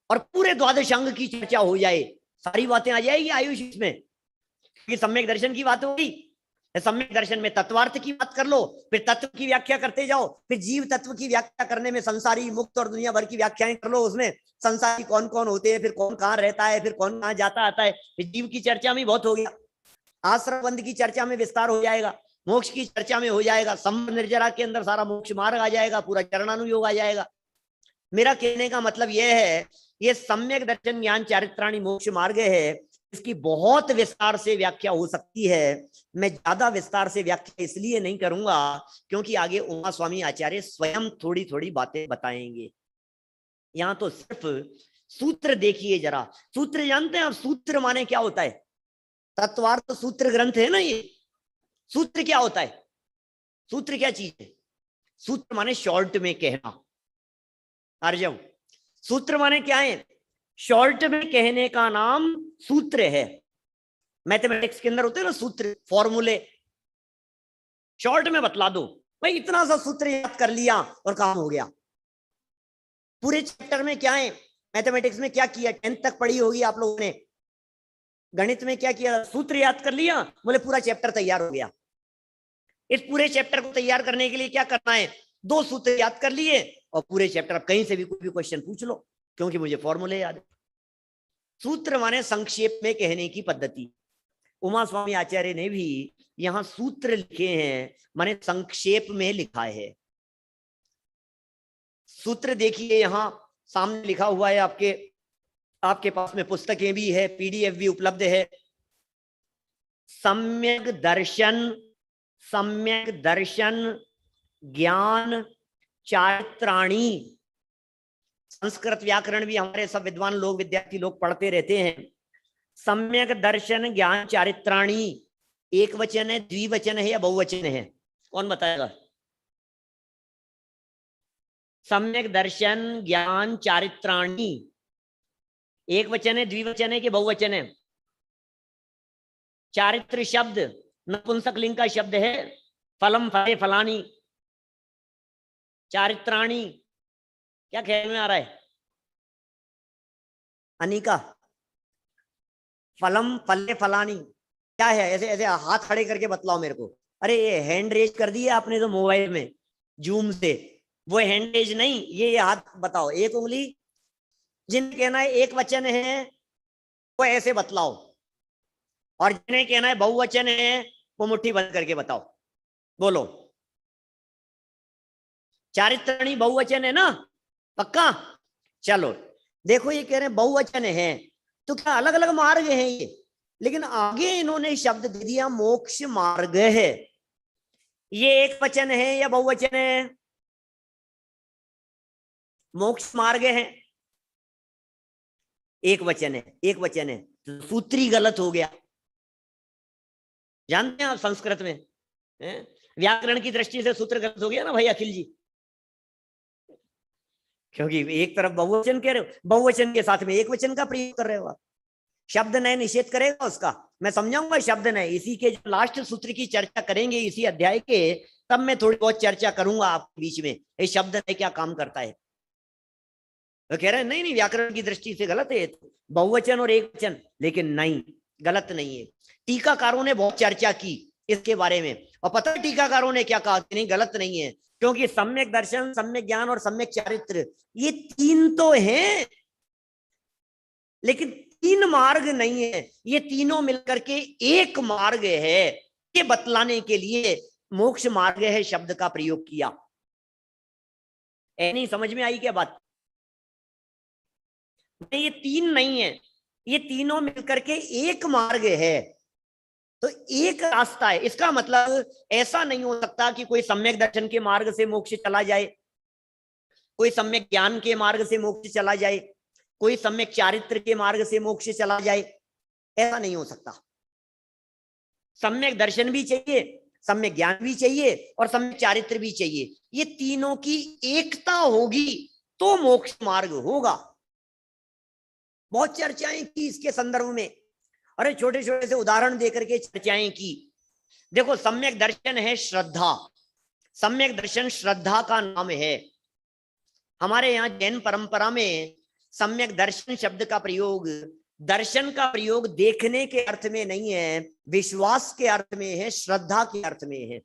और पूरे द्वादशांग की चर्चा हो जाए, सारी बातें आ जाएगी आयुष इसमें। क्योंकि सम्यक दर्शन की बात होगी, सम्यक दर्शन में तत्वार्थ की बात कर लो, फिर तत्व की व्याख्या करते जाओ, फिर जीव तत्व की व्याख्या करने में संसारी मुक्त और दुनिया भर की व्याख्याएं कर लो। उसमें संसारी कौन कौन होते हैं, फिर कौन कहाँ रहता है, फिर कौन कहाँ जाता आता है। फिर जीव की चर्चा में बहुत हो गया, आश्रम बंद की चर्चा में विस्तार हो जाएगा, मोक्ष की चर्चा में हो जाएगा, संबंध निर्जरा के अंदर सारा मोक्ष मार्ग आ जाएगा, पूरा चरणानुयोग आ जाएगा। मेरा कहने का मतलब यह है, ये सम्यक दर्शन ज्ञान चारित्राणि मोक्ष मार्ग है, इसकी बहुत विस्तार से व्याख्या हो सकती है। मैं ज्यादा विस्तार से व्याख्या इसलिए नहीं करूंगा क्योंकि आगे उमा स्वामी आचार्य स्वयं थोड़ी थोड़ी बातें बताएंगे। यहां तो सिर्फ सूत्र देखिए जरा। सूत्र जानते हैं आप? सूत्र माने क्या होता है? तत्वार्थ सूत्र ग्रंथ है ना ये। सूत्र क्या होता है? सूत्र क्या चीज है? सूत्र माने शॉर्ट में कहना। अर्जव, सूत्र माने क्या है? शॉर्ट में कहने का नाम सूत्र है। मैथमेटिक्स के अंदर होते हैं ना सूत्र, फॉर्मूले, शॉर्ट में बतला दो भाई, इतना सा सूत्र याद कर लिया और काम हो गया। पूरे चैप्टर में क्या है, मैथमेटिक्स में क्या किया, 10th तक पढ़ी होगी आप लोगों ने। गणित में क्या किया, सूत्र याद कर लिया, बोले पूरा चैप्टर तैयार हो गया। इस पूरे चैप्टर को तैयार करने के लिए क्या करना है, 2 सूत्र याद कर लिए और पूरे चैप्टर, आप कहीं से भी कोई भी क्वेश्चन पूछ लो, क्योंकि मुझे फॉर्मूले याद है। सूत्र माने संक्षेप में कहने की पद्धति। उमा स्वामी आचार्य ने भी यहां सूत्र लिखे हैं, माने संक्षेप में लिखा है। सूत्र देखिए यहां सामने लिखा हुआ है, आपके पास में पुस्तकें भी है, पीडीएफ भी उपलब्ध है। सम्यक दर्शन ज्ञान चारित्राणि। संस्कृत व्याकरण भी हमारे सब विद्वान लोग, विद्यार्थी लोग पढ़ते रहते हैं। सम्यक दर्शन ज्ञान चारित्राणि एक वचन है, द्विवचन है या बहुवचन है? कौन बताएगा? सम्यक दर्शन ज्ञान चारित्राणि एक वचन है, द्विवचन है कि बहुवचन है? चारित्र शब्द नपुंसक लिंग का शब्द है। फलम फले फलानी, चारित्राणि क्या ख्याल में आ रहा है अनिका? फलम फले फलानी क्या है? ऐसे ऐसे हाथ खड़े करके बतलाओ मेरे को। अरे ये हैंड रेज कर दिया आपने तो मोबाइल में जूम से, वो हैंड रेज नहीं, ये हाथ बताओ, एक उंगली। जिन्हें कहना है एक वचन है वो ऐसे बतलाओ, और जिन्हें कहना है बहुवचन है वो मुट्ठी बंद करके बताओ। बोलो, चारित्राणि बहुवचन है ना? पक्का? चलो देखो, ये कह रहे हैं बहुवचन है, तो क्या अलग अलग मार्ग हैं ये? लेकिन आगे इन्होंने शब्द दे दिया मोक्ष मार्ग है। ये एक वचन है या बहुवचन है? मोक्ष मार्ग है, एक वचन है, एक वचन है, तो सूत्री गलत हो गया। जानते हैं आप संस्कृत में व्याकरण की दृष्टि से सूत्र गलत हो गया ना भाई अखिल जी? क्योंकि एक तरफ बहुवचन कह रहे हो, बहुवचन के साथ में एक वचन का प्रयोग कर रहे हो आप। शब्द नय निषेध करेगा उसका, मैं समझाऊंगा शब्द नय इसी के जो लास्ट सूत्र की चर्चा करेंगे इसी अध्याय के, तब मैं थोड़ी बहुत चर्चा करूंगा आपके बीच में ये शब्द नय क्या काम करता है। तो कह रहे हैं नहीं नहीं व्याकरण की दृष्टि से गलत है बहुवचन और एक वचन, लेकिन नहीं गलत नहीं है। टीकाकारों ने बहुत चर्चा की इसके बारे में, और पता है टीकाकारों ने क्या कहा कि नहीं गलत नहीं है, क्योंकि सम्यक दर्शन, सम्यक ज्ञान और सम्यक चारित्र ये तीन तो हैं, लेकिन तीन मार्ग नहीं है, ये तीनों मिलकर के एक मार्ग है। ये बतलाने के लिए मोक्ष मार्ग है शब्द का प्रयोग किया। नहीं समझ में आई क्या बात? ये तीन नहीं है, ये तीनों मिलकर के एक मार्ग है, तो एक रास्ता है। इसका मतलब ऐसा नहीं हो सकता कि कोई सम्यक दर्शन के मार्ग से मोक्ष चला जाए, कोई सम्यक ज्ञान के मार्ग से मोक्ष चला जाए, कोई सम्यक चारित्र के मार्ग से मोक्ष चला जाए, ऐसा नहीं हो सकता। सम्यक दर्शन भी चाहिए, सम्यक ज्ञान भी चाहिए और सम्यक चारित्र भी चाहिए। ये तीनों की एकता होगी तो मोक्ष मार्ग होगा। बहुत चर्चाएं की इसके संदर्भ में, अरे छोटे छोटे से उदाहरण देकर के चर्चाएं की। देखो सम्यक दर्शन है श्रद्धा, सम्यक दर्शन श्रद्धा का नाम है। हमारे यहाँ जैन परंपरा में सम्यक दर्शन शब्द का प्रयोग, दर्शन का प्रयोग देखने के अर्थ में नहीं है, विश्वास के अर्थ में है, श्रद्धा के अर्थ में है।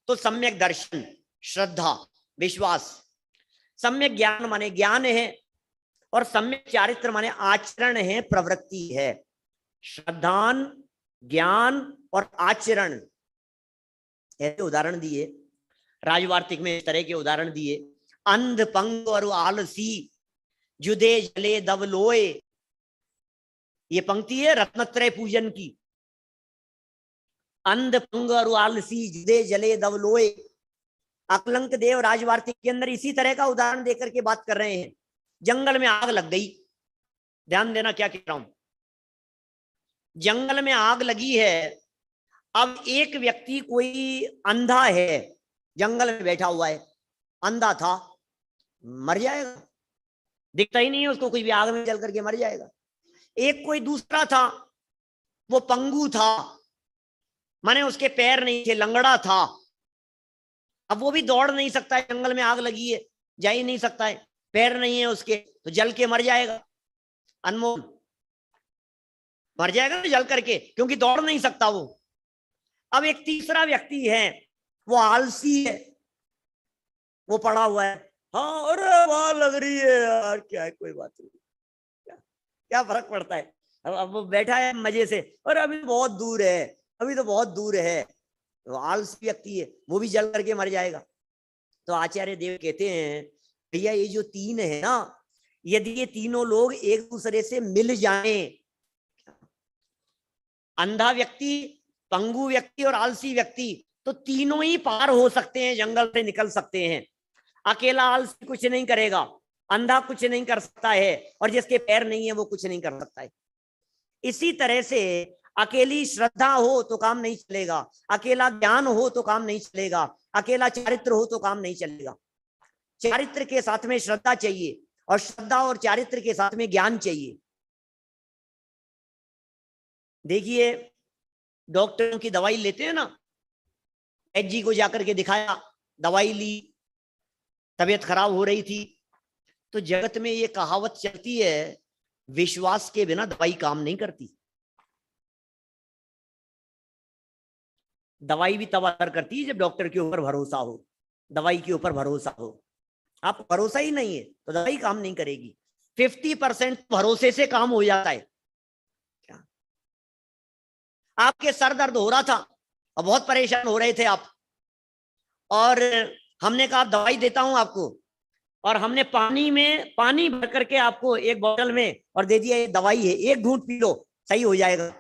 तो सम्यक दर्शन श्रद्धा विश्वास, सम्यक ज्ञान माने ज्ञान है, और सम्यक चारित्र माने आचरण है, प्रवृत्ति है। श्रद्धान, ज्ञान और आचरण, ऐसे उदाहरण दिए राजवार्तिक में, इस तरह के उदाहरण दिए। अंध पंग और आलसी जुदे जले दवलोए, ये पंक्ति है रत्नत्रय पूजन की। अंध पंग और आलसी जुदे जले दवलोए, अकलंक देव राजवार्तिक के अंदर इसी तरह का उदाहरण देकर के बात कर रहे हैं। जंगल में आग लग गई, ध्यान देना क्या कह रहा हूं। जंगल में आग लगी है, अब एक व्यक्ति कोई अंधा है, जंगल में बैठा हुआ है, अंधा था, मर जाएगा, दिखता ही नहीं है उसको, कुछ भी आग में जल करके मर जाएगा। एक कोई दूसरा था, वो पंगु था, माने उसके पैर नहीं थे, लंगड़ा था, अब वो भी दौड़ नहीं सकता है, जंगल में आग लगी है, जा ही नहीं सकता है, पैर नहीं है उसके, तो जल के मर जाएगा। अनमोल मर जाएगा ना जल करके, क्योंकि दौड़ नहीं सकता वो। अब एक तीसरा व्यक्ति है, वो आलसी है, वो पड़ा हुआ है, हाँ अरे वाह लग रही है यार, क्या है कोई बात नहीं, क्या फर्क पड़ता है। अब वो बैठा है मजे से, और अभी बहुत दूर है, अभी तो बहुत दूर है, तो आलसी व्यक्ति है, वो भी जल करके मर जाएगा। तो आचार्य देव कहते हैं भैया ये जो तीन है ना, यदि ये तीनों लोग एक दूसरे से मिल जाएं, अंधा व्यक्ति, पंगु व्यक्ति और आलसी व्यक्ति, तो तीनों ही पार हो सकते हैं, जंगल से निकल सकते हैं। अकेला आलसी कुछ नहीं करेगा, अंधा कुछ नहीं कर सकता है, और जिसके पैर नहीं है वो कुछ नहीं कर सकता है। इसी तरह से अकेली श्रद्धा हो तो काम नहीं चलेगा, अकेला ज्ञान हो तो काम नहीं चलेगा, अकेला चारित्र हो तो काम नहीं चलेगा। चारित्र के साथ में श्रद्धा चाहिए, और श्रद्धा और चारित्र के साथ में ज्ञान चाहिए। देखिए डॉक्टरों की दवाई लेते हैं ना, एच जी को जाकर के दिखाया, दवाई ली, तबीयत खराब हो रही थी, तो जगत में ये कहावत चलती है, विश्वास के बिना दवाई काम नहीं करती। दवाई भी तब असर करती है जब डॉक्टर के ऊपर भरोसा हो, दवाई के ऊपर भरोसा हो। आप भरोसा ही नहीं है तो दवाई काम नहीं करेगी। 50% भरोसे से काम हो जाता है। क्या आपके सर दर्द हो रहा था और बहुत परेशान हो रहे थे आप, और हमने कहा दवाई देता हूं आपको, और हमने पानी भर करके आपको एक बोतल में और दे दिया, ये दवाई है, एक घूंट पी लो सही हो जाएगा।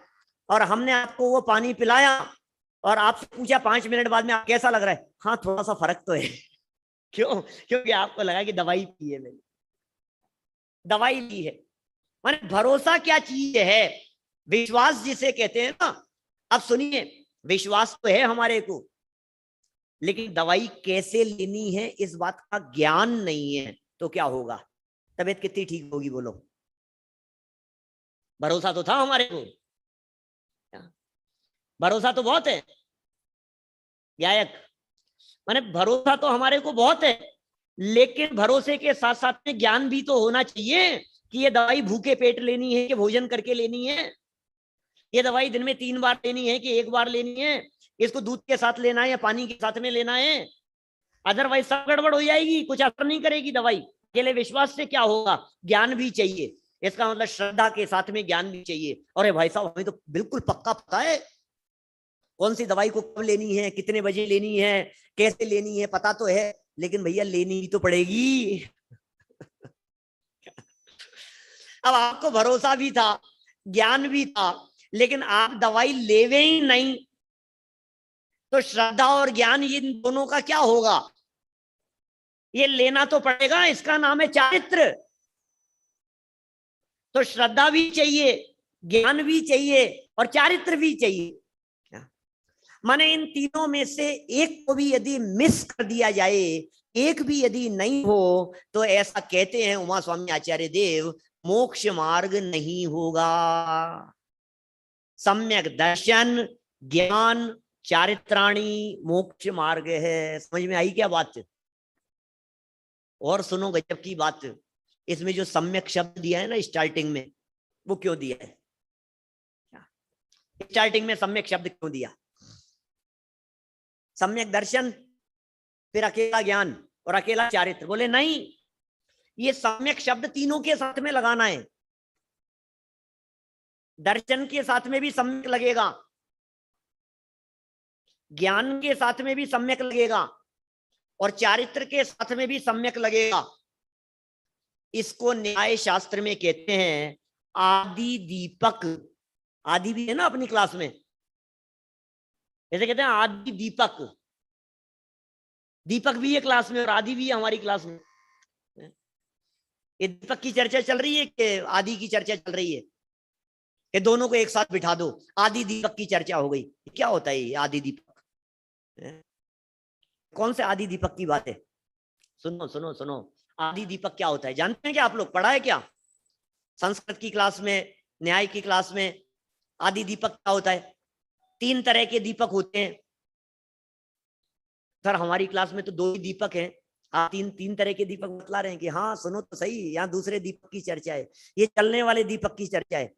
और हमने आपको वो पानी पिलाया और आपसे पूछा 5 मिनट बाद में आप कैसा लग रहा है, हाँ थोड़ा सा फर्क तो है। क्यों? क्योंकि आपको लगा कि दवाई पी है, मैंने दवाई ली है। माने भरोसा क्या चीज है, विश्वास जिसे कहते हैं ना। अब सुनिए, विश्वास तो है हमारे को, लेकिन दवाई कैसे लेनी है इस बात का ज्ञान नहीं है, तो क्या होगा? तबीयत कितनी ठीक होगी बोलो? भरोसा तो था हमारे को, भरोसा तो बहुत है गायक, माने भरोसा तो हमारे को बहुत है, लेकिन भरोसे के साथ साथ में ज्ञान भी तो होना चाहिए कि ये दवाई भूखे पेट लेनी है कि भोजन करके लेनी है, ये दवाई दिन में 3 बार लेनी है कि 1 बार लेनी है, इसको दूध के साथ लेना है या पानी के साथ में लेना है। अदरवाइज सब गड़बड़ हो जाएगी, कुछ असर नहीं करेगी दवाई। अकेले विश्वास से क्या होगा? ज्ञान भी चाहिए, इसका मतलब श्रद्धा के साथ में ज्ञान भी चाहिए। अरे भाई साहब, हमें तो बिल्कुल पक्का पता है कौन सी दवाई को कब लेनी है, कितने बजे लेनी है, कैसे लेनी है, पता तो है, लेकिन भैया लेनी भी तो पड़ेगी। अब आपको भरोसा भी था, ज्ञान भी था, लेकिन आप दवाई लेवे ही नहीं, तो श्रद्धा और ज्ञान इन दोनों का क्या होगा? ये लेना तो पड़ेगा, इसका नाम है चारित्र। तो श्रद्धा भी चाहिए, ज्ञान भी चाहिए और चारित्र भी चाहिए। माने इन तीनों में से एक को भी यदि मिस कर दिया जाए, एक भी यदि नहीं हो, तो ऐसा कहते हैं उमा स्वामी आचार्य देव, मोक्ष मार्ग नहीं होगा। सम्यक दर्शन, ज्ञान, चारित्राणी मोक्ष मार्ग है। समझ में आई क्या बात? और सुनो गजब की बात, इसमें जो सम्यक शब्द दिया है ना स्टार्टिंग में, वो क्यों दिया है? स्टार्टिंग में सम्यक शब्द क्यों दिया? सम्यक दर्शन, फिर अकेला ज्ञान और अकेला चारित्र। बोले नहीं, ये सम्यक शब्द तीनों के साथ में लगाना है। दर्शन के साथ में भी सम्यक लगेगा, ज्ञान के साथ में भी सम्यक लगेगा और चारित्र के साथ में भी सम्यक लगेगा। इसको न्याय शास्त्र में कहते हैं आदि दीपक। आदि भी है ना अपनी क्लास में, ऐसे कहते हैं आदि दीपक। दीपक भी है क्लास में और आदि भी है हमारी क्लास में। ये दीपक की चर्चा चल रही है कि आदि की चर्चा चल रही है? ये दोनों को एक साथ बिठा दो, आदि दीपक की चर्चा हो गई। क्या होता है ये आदि दीपक? कौन से आदि दीपक की बात है? सुनो सुनो सुनो, आदि दीपक क्या होता है जानते हैं क्या आप लोग? पढ़ा है क्या संस्कृत की क्लास में, न्याय की क्लास में? आदि दीपक क्या होता है? 3 तरह के दीपक होते हैं। सर हमारी क्लास में तो 2 ही दीपक हैं। आप तीन तरह के दीपक बतला रहे हैं कि हाँ सुनो तो सही, यहाँ दूसरे दीपक की चर्चा है, ये चलने वाले दीपक की चर्चा है।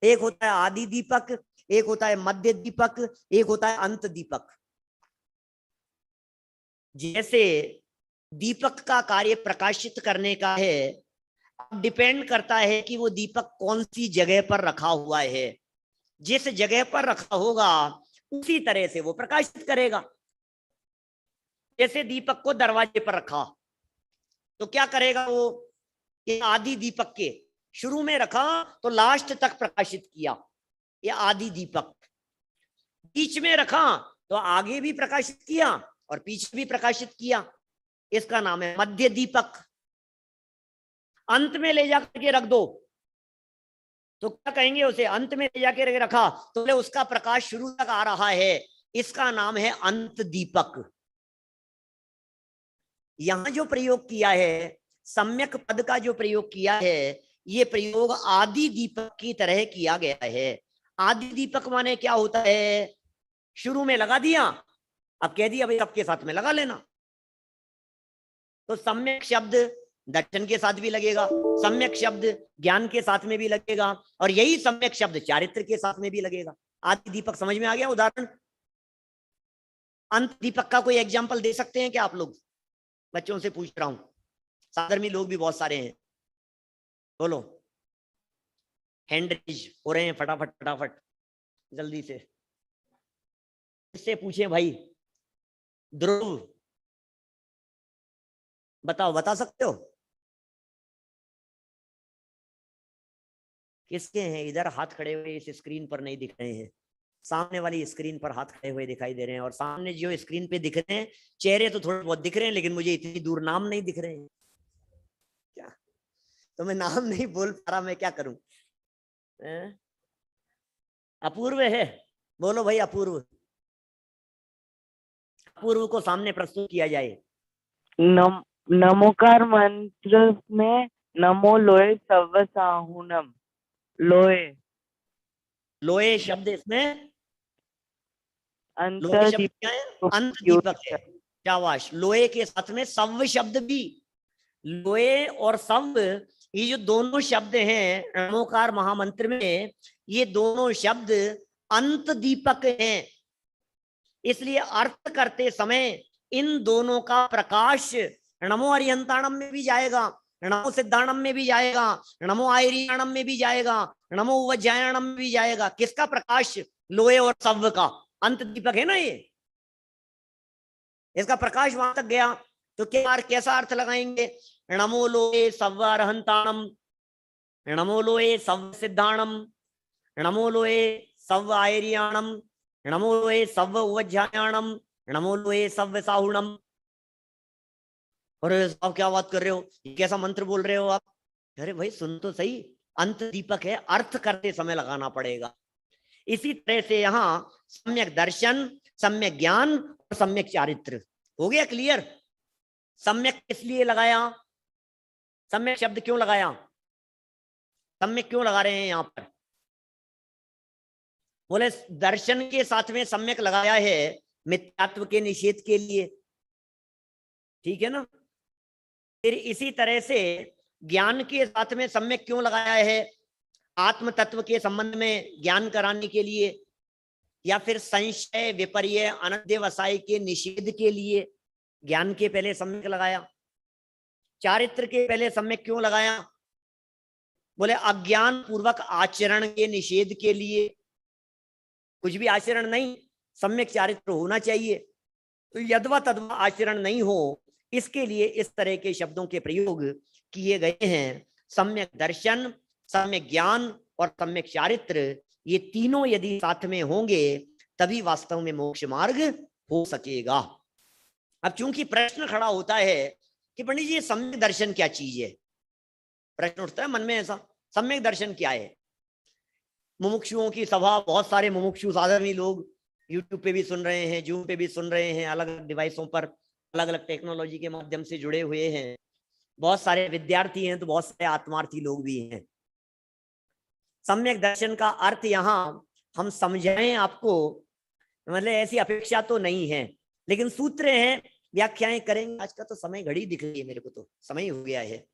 एक होता है आदि दीपक, एक होता है मध्य दीपक, एक होता है अंत दीपक। जैसे दीपक का कार्य प्रकाशित करने का है, डिपेंड करता है कि वो दीपक कौन सी जगह पर रखा हुआ है। जिस जगह पर रखा होगा उसी तरह से वो प्रकाशित करेगा। जैसे दीपक को दरवाजे पर रखा तो क्या करेगा वो? ये आदि दीपक के शुरू में रखा तो लास्ट तक प्रकाशित किया, ये आदि दीपक। बीच में रखा तो आगे भी प्रकाशित किया और पीछे भी प्रकाशित किया, इसका नाम है मध्य दीपक। अंत में ले जाकर के रख दो तो क्या कहेंगे उसे? अंत में ले जाके रखा तो उसका प्रकाश शुरू तक आ रहा है, इसका नाम है अंत दीपक। यहां जो प्रयोग किया है, सम्यक पद का जो प्रयोग किया है, ये प्रयोग आदि दीपक की तरह किया गया है। आदि दीपक माने क्या होता है? शुरू में लगा दिया, अब कह दिया भाई सबके साथ में लगा लेना। तो सम्यक शब्द दर्शन के साथ भी लगेगा, सम्यक शब्द ज्ञान के साथ में भी लगेगा और यही सम्यक शब्द चारित्र के साथ में भी लगेगा। आदि दीपक समझ में आ गया? उदाहरण अंत दीपक का कोई एग्जाम्पल दे सकते हैं क्या आप लोग? बच्चों से पूछ रहा हूं, साधर्मी लोग भी बहुत सारे हैं, बोलो। हैंड रेज हो रहे हैं, फटाफट फटाफट जल्दी से। इससे पूछे भाई, ध्रुव बताओ, बता सकते हो? किसके हैं? इधर हाथ खड़े हुए इस स्क्रीन पर नहीं दिख रहे हैं, सामने वाली स्क्रीन पर हाथ खड़े हुए दिखाई दे रहे हैं। और सामने जो स्क्रीन पे दिख रहे हैं चेहरे तो थोड़े बहुत दिख रहे हैं, लेकिन मुझे इतनी दूर नाम नहीं दिख रहे हैं। क्या तो मैं नाम नहीं बोल पा रहा, मैं क्या करूं? अपूर्व है, बोलो भाई अपूर्व। अपूर्व को सामने प्रस्तुत किया जाए। नमोकार मंत्र में नमो लोए सर्वसाहुनम, लोए लोए शब्द इसमें, लोए अंतर शब्द क्या है? अंत दीप दीपक है। शाबाश। लोए के साथ में सव्व शब्द भी, लोए और सव्व, ये जो दोनों शब्द हैं नमोकार महामंत्र में, ये दोनों शब्द अंत दीपक हैं। इसलिए अर्थ करते समय इन दोनों का प्रकाश नमो अरिहंताणम में भी जाएगा, नमो सिद्धाणम में भी जाएगा, नमो आयरियाणम में भी जाएगा, नमो उवज्जायणम में भी जाएगा। किसका प्रकाश? लोहे और सव्व का। अंत दीपक है ना ये, इसका प्रकाश वहां तक गया। तो क्या कैसा अर्थ लगाएंगे? नमो लोहे सव्व अरहंताणम, नमो लोहे सव्व सिद्धाणम, नमो लोहे सव्व आयरियाणम, नमो लोहे सव्व उवज्जायणम, नमो लोहे सव्व साहुणम। अरे साहब क्या बात कर रहे हो, ये कैसा मंत्र बोल रहे हो आप? अरे भाई सुन तो सही, अंत दीपक है, अर्थ करते समय लगाना पड़ेगा। इसी तरह से यहाँ सम्यक दर्शन, सम्यक ज्ञान और सम्यक चारित्र हो गया क्लियर। सम्यक किस लिए लगाया? सम्यक शब्द क्यों लगाया? सम्यक क्यों लगा रहे हैं यहाँ पर? बोले दर्शन के साथ में सम्यक लगाया है मिथ्यात्व के निषेध के लिए, ठीक है ना। फिर इसी तरह से ज्ञान के साथ में सम्यक क्यों लगाया है? आत्म तत्व के संबंध में ज्ञान कराने के लिए, या फिर संशय विपर्य अनध्यवसाय के निषेध के लिए ज्ञान के पहले सम्यक लगाया। चारित्र के पहले सम्यक क्यों लगाया? बोले अज्ञान पूर्वक आचरण के निषेध के लिए, कुछ भी आचरण नहीं, सम्यक चारित्र होना चाहिए। तो यद्वा तद्वा आचरण नहीं हो, इसके लिए इस तरह के शब्दों के प्रयोग किए गए हैं। सम्यक दर्शन, सम्यक ज्ञान और सम्यक चारित्र, ये तीनों यदि साथ में होंगे तभी वास्तव में मोक्ष मार्ग हो सकेगा। अब चूंकि प्रश्न खड़ा होता है कि पंडित जी ये सम्यक दर्शन क्या चीज है, प्रश्न उठता है मन में ऐसा, सम्यक दर्शन क्या है? मुमुक्षुओं की सभा, बहुत सारे मुमुक्षु साधर्मी लोग यूट्यूब पे भी सुन रहे हैं, जूम पे भी सुन रहे हैं, अलग अलग डिवाइसों पर अलग अलग टेक्नोलॉजी के माध्यम से जुड़े हुए हैं। बहुत सारे विद्यार्थी हैं तो बहुत सारे आत्मार्थी लोग भी हैं। सम्यक दर्शन का अर्थ यहाँ हम समझाएं आपको, मतलब ऐसी अपेक्षा तो नहीं है, लेकिन सूत्र हैं, व्याख्याएं करेंगे। आज का तो समय घड़ी दिख रही है मेरे को, तो समय हो गया है।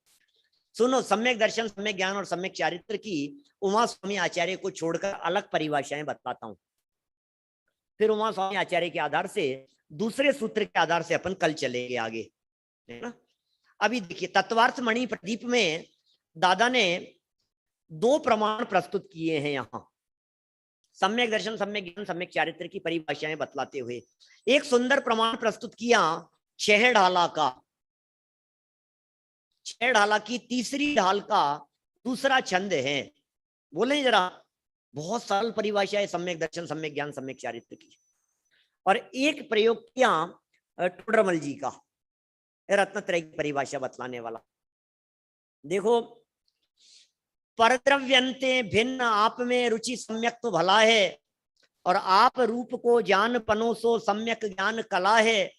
सुनो, सम्यक दर्शन, सम्यक ज्ञान और सम्यक चारित्र की उमा स्वामी आचार्य को छोड़कर अलग परिभाषाएं बताता हूं। फिर उमा स्वामी आचार्य के आधार से दूसरे सूत्र के आधार से अपन कल चलेंगे आगे, है ना। अभी देखिए तत्वार्थ मणि प्रदीप में दादा ने 2 प्रमाण प्रस्तुत किए हैं यहाँ, सम्यक दर्शन, सम्यक ज्ञान, सम्यक चारित्र की परिभाषाएं बतलाते हुए। एक सुंदर प्रमाण प्रस्तुत किया छह ढाला का, छह ढाला की तीसरी ढाल का दूसरा छंद है। बोले जरा, बहुत सरल परिभाषा है सम्यक दर्शन, सम्यक ज्ञान, सम्यक चारित्र की। और एक प्रयोग किया टोडरमल जी का, रत्नत्रय की परिभाषा बतलाने वाला। देखो, परद्रव्यंते भिन्न आप में रुचि सम्यक तो भला है, और आप रूप को जान पनो सो सम्यक ज्ञान कला है,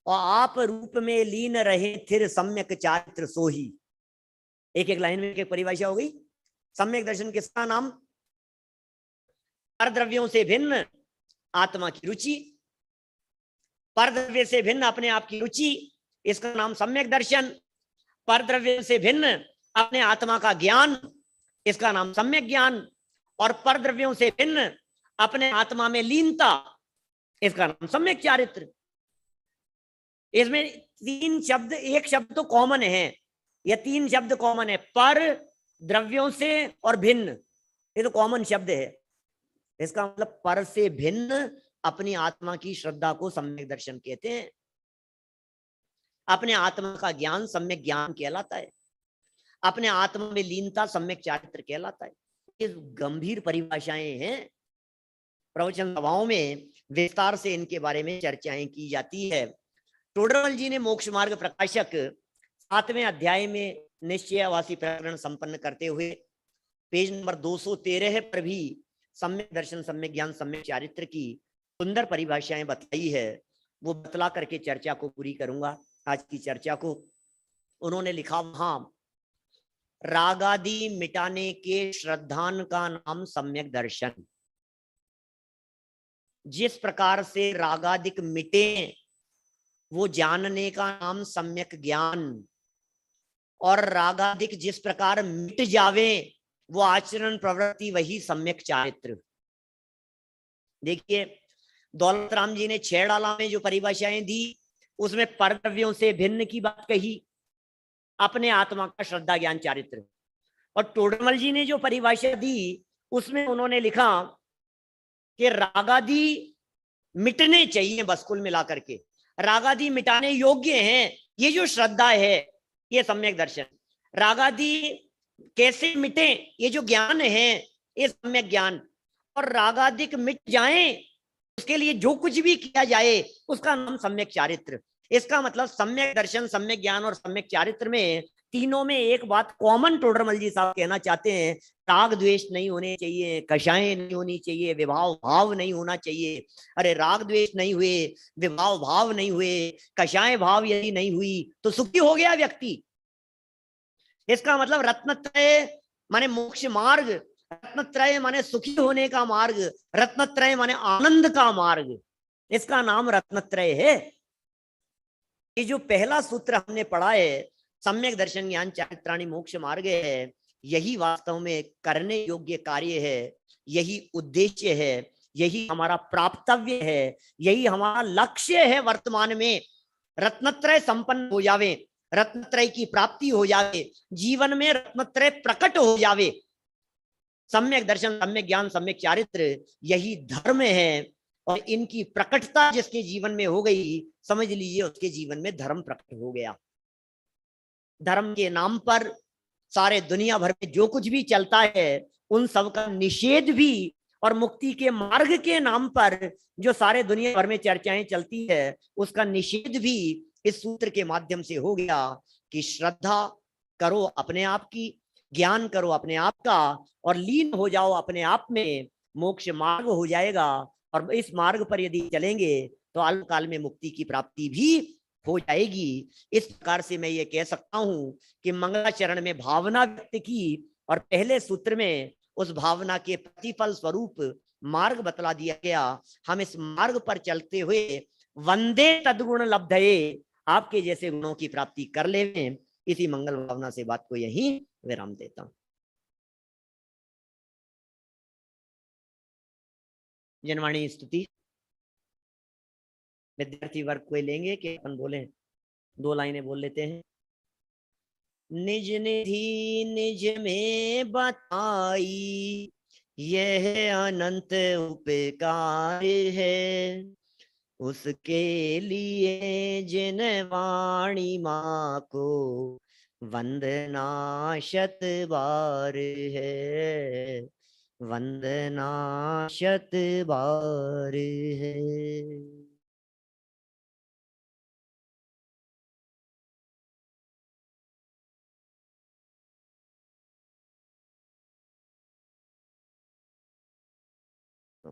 और आप रूप में लीन रहे थिर सम्यक चारित्र सो ही। एक एक लाइन में एक परिभाषा हो गई। सम्यक दर्शन किसका नाम? परद्रव्यों से भिन्न आत्मा की रुचि, परद्रव्य से भिन्न अपने आप की रुचि, इसका नाम सम्यक दर्शन। परद्रव्य से भिन्न अपने आत्मा का ज्ञान, इसका नाम सम्यक ज्ञान। और परद्रव्यों से भिन्न अपने आत्मा में लीनता, इसका नाम सम्यक चारित्र। इसमें 3 शब्द, एक शब्द तो कॉमन है, या 3 शब्द कॉमन है, पर, द्रव्यों से और भिन्न, ये तो कॉमन शब्द है। इसका मतलब पर से भिन्न अपनी आत्मा की श्रद्धा को सम्यक दर्शन कहते हैं। अपने आत्मा का ज्ञान सम्यक ज्ञान कहलाता है, अपने आत्मा में लीनता सम्यक चारित्र कहलाता है। ये गंभीर परिभाषाएं हैं, प्रवचन सभाओं में विस्तार से इनके बारे में चर्चाएं की जाती है। टोडरमल जी ने मोक्ष मार्ग प्रकाशक 7वें अध्याय में निश्चयवासी प्रकरण संपन्न करते हुए पेज नंबर 213 पर भी सम्यक दर्शन, सम्यक ज्ञान, सम्यक चारित्र की सुंदर परिभाषाएं बताई है। वो बतला करके चर्चा को पूरी करूंगा आज की चर्चा को। उन्होंने लिखा वहां, रागादि मिटाने के श्रद्धान का नाम सम्यक दर्शन। जिस प्रकार से रागादिक मिटे वो जानने का नाम सम्यक ज्ञान, और रागादिक जिस प्रकार मिट जावे वो आचरण प्रवृत्ति, वही सम्यक चारित्र। देखिए दौलत राम जी ने 6 डाला में जो परिभाषाएं दी उसमें परद्रव्यों से भिन्न की बात कही, अपने आत्मा का श्रद्धा ज्ञान चारित्र। और टोडरमल जी ने जो परिभाषा दी उसमें उन्होंने लिखा कि रागादि मिटने चाहिए, बस कुल मिलाकर के रागादि मिटाने योग्य हैं, ये जो श्रद्धा है ये सम्यक दर्शन। रागादि कैसे मिटे, ये जो ज्ञान है ये सम्यक ज्ञान। और रागादिक मिट जाएं उसके लिए जो कुछ भी किया जाए उसका नाम सम्यक चारित्र। इसका मतलब सम्यक दर्शन, सम्यक ज्ञान और सम्यक चारित्र में तीनों में एक बात कॉमन टोडरमल जी साहब कहना चाहते हैं, राग द्वेष नहीं होने चाहिए, कषाएं नहीं होनी चाहिए, विभाव भाव नहीं होना चाहिए। अरे राग द्वेष नहीं हुए, विभाव भाव नहीं हुए, कषाएं भाव यदि नहीं हुई तो सुखी हो गया व्यक्ति। इसका मतलब रत्नत्रय माने मोक्ष मार्ग, रत्नत्रय माने सुखी होने का मार्ग, रत्नत्रय माने आनंद का मार्ग, इसका नाम रत्नत्रय है। ये जो पहला सूत्र हमने पढ़ा है, सम्यक दर्शन ज्ञान चारित्राणि मोक्ष मार्ग है, यही वास्तव में करने योग्य कार्य है, यही उद्देश्य है, यही हमारा प्राप्तव्य है, यही हमारा लक्ष्य है। वर्तमान में रत्नत्रय संपन्न हो जावे, रत्नत्रय की प्राप्ति हो जावे, जीवन में रत्नत्रय प्रकट हो जावे। सम्यक दर्शन, सम्यक ज्ञान, सम्यक चारित्र यही धर्म है। और इनकी प्रकटता जिसके जीवन में हो गई, समझ लीजिए उसके जीवन में धर्म प्रकट हो गया। धर्म के नाम पर सारे दुनिया भर में जो कुछ भी चलता है उन सब का निषेध भी, और मुक्ति के मार्ग के नाम पर जो सारे दुनिया भर में चर्चाएं चलती है उसका निषेध भी इस सूत्र के माध्यम से हो गया कि श्रद्धा करो अपने आप की, ज्ञान करो अपने आप का, और लीन हो जाओ अपने आप में, मोक्ष मार्ग हो जाएगा। और इस मार्ग पर यदि चलेंगे तो अल्पकाल में मुक्ति की प्राप्ति भी हो जाएगी। इस प्रकार से मैं ये कह सकता हूं कि मंगलाचरण में भावना व्यक्त की और पहले सूत्र में उस भावना के प्रतिफल स्वरूप मार्ग बतला दिया गया। हम इस मार्ग पर चलते हुए वंदे तद्गुण लब्धये, आपके जैसे गुणों की प्राप्ति कर लें। इसी मंगल भावना से बात को यहीं विराम देता हूं। जनवाणी स्तुति विद्यार्थी वर्ग कोई लेंगे कि अपन बोले? 2 लाइनें बोल लेते हैं। निज निधि निज में बताई, यह अनंत उपकार है, उसके लिए जिन वाणी माँ को वंदना शत बार है, वंदना शत बार है। तो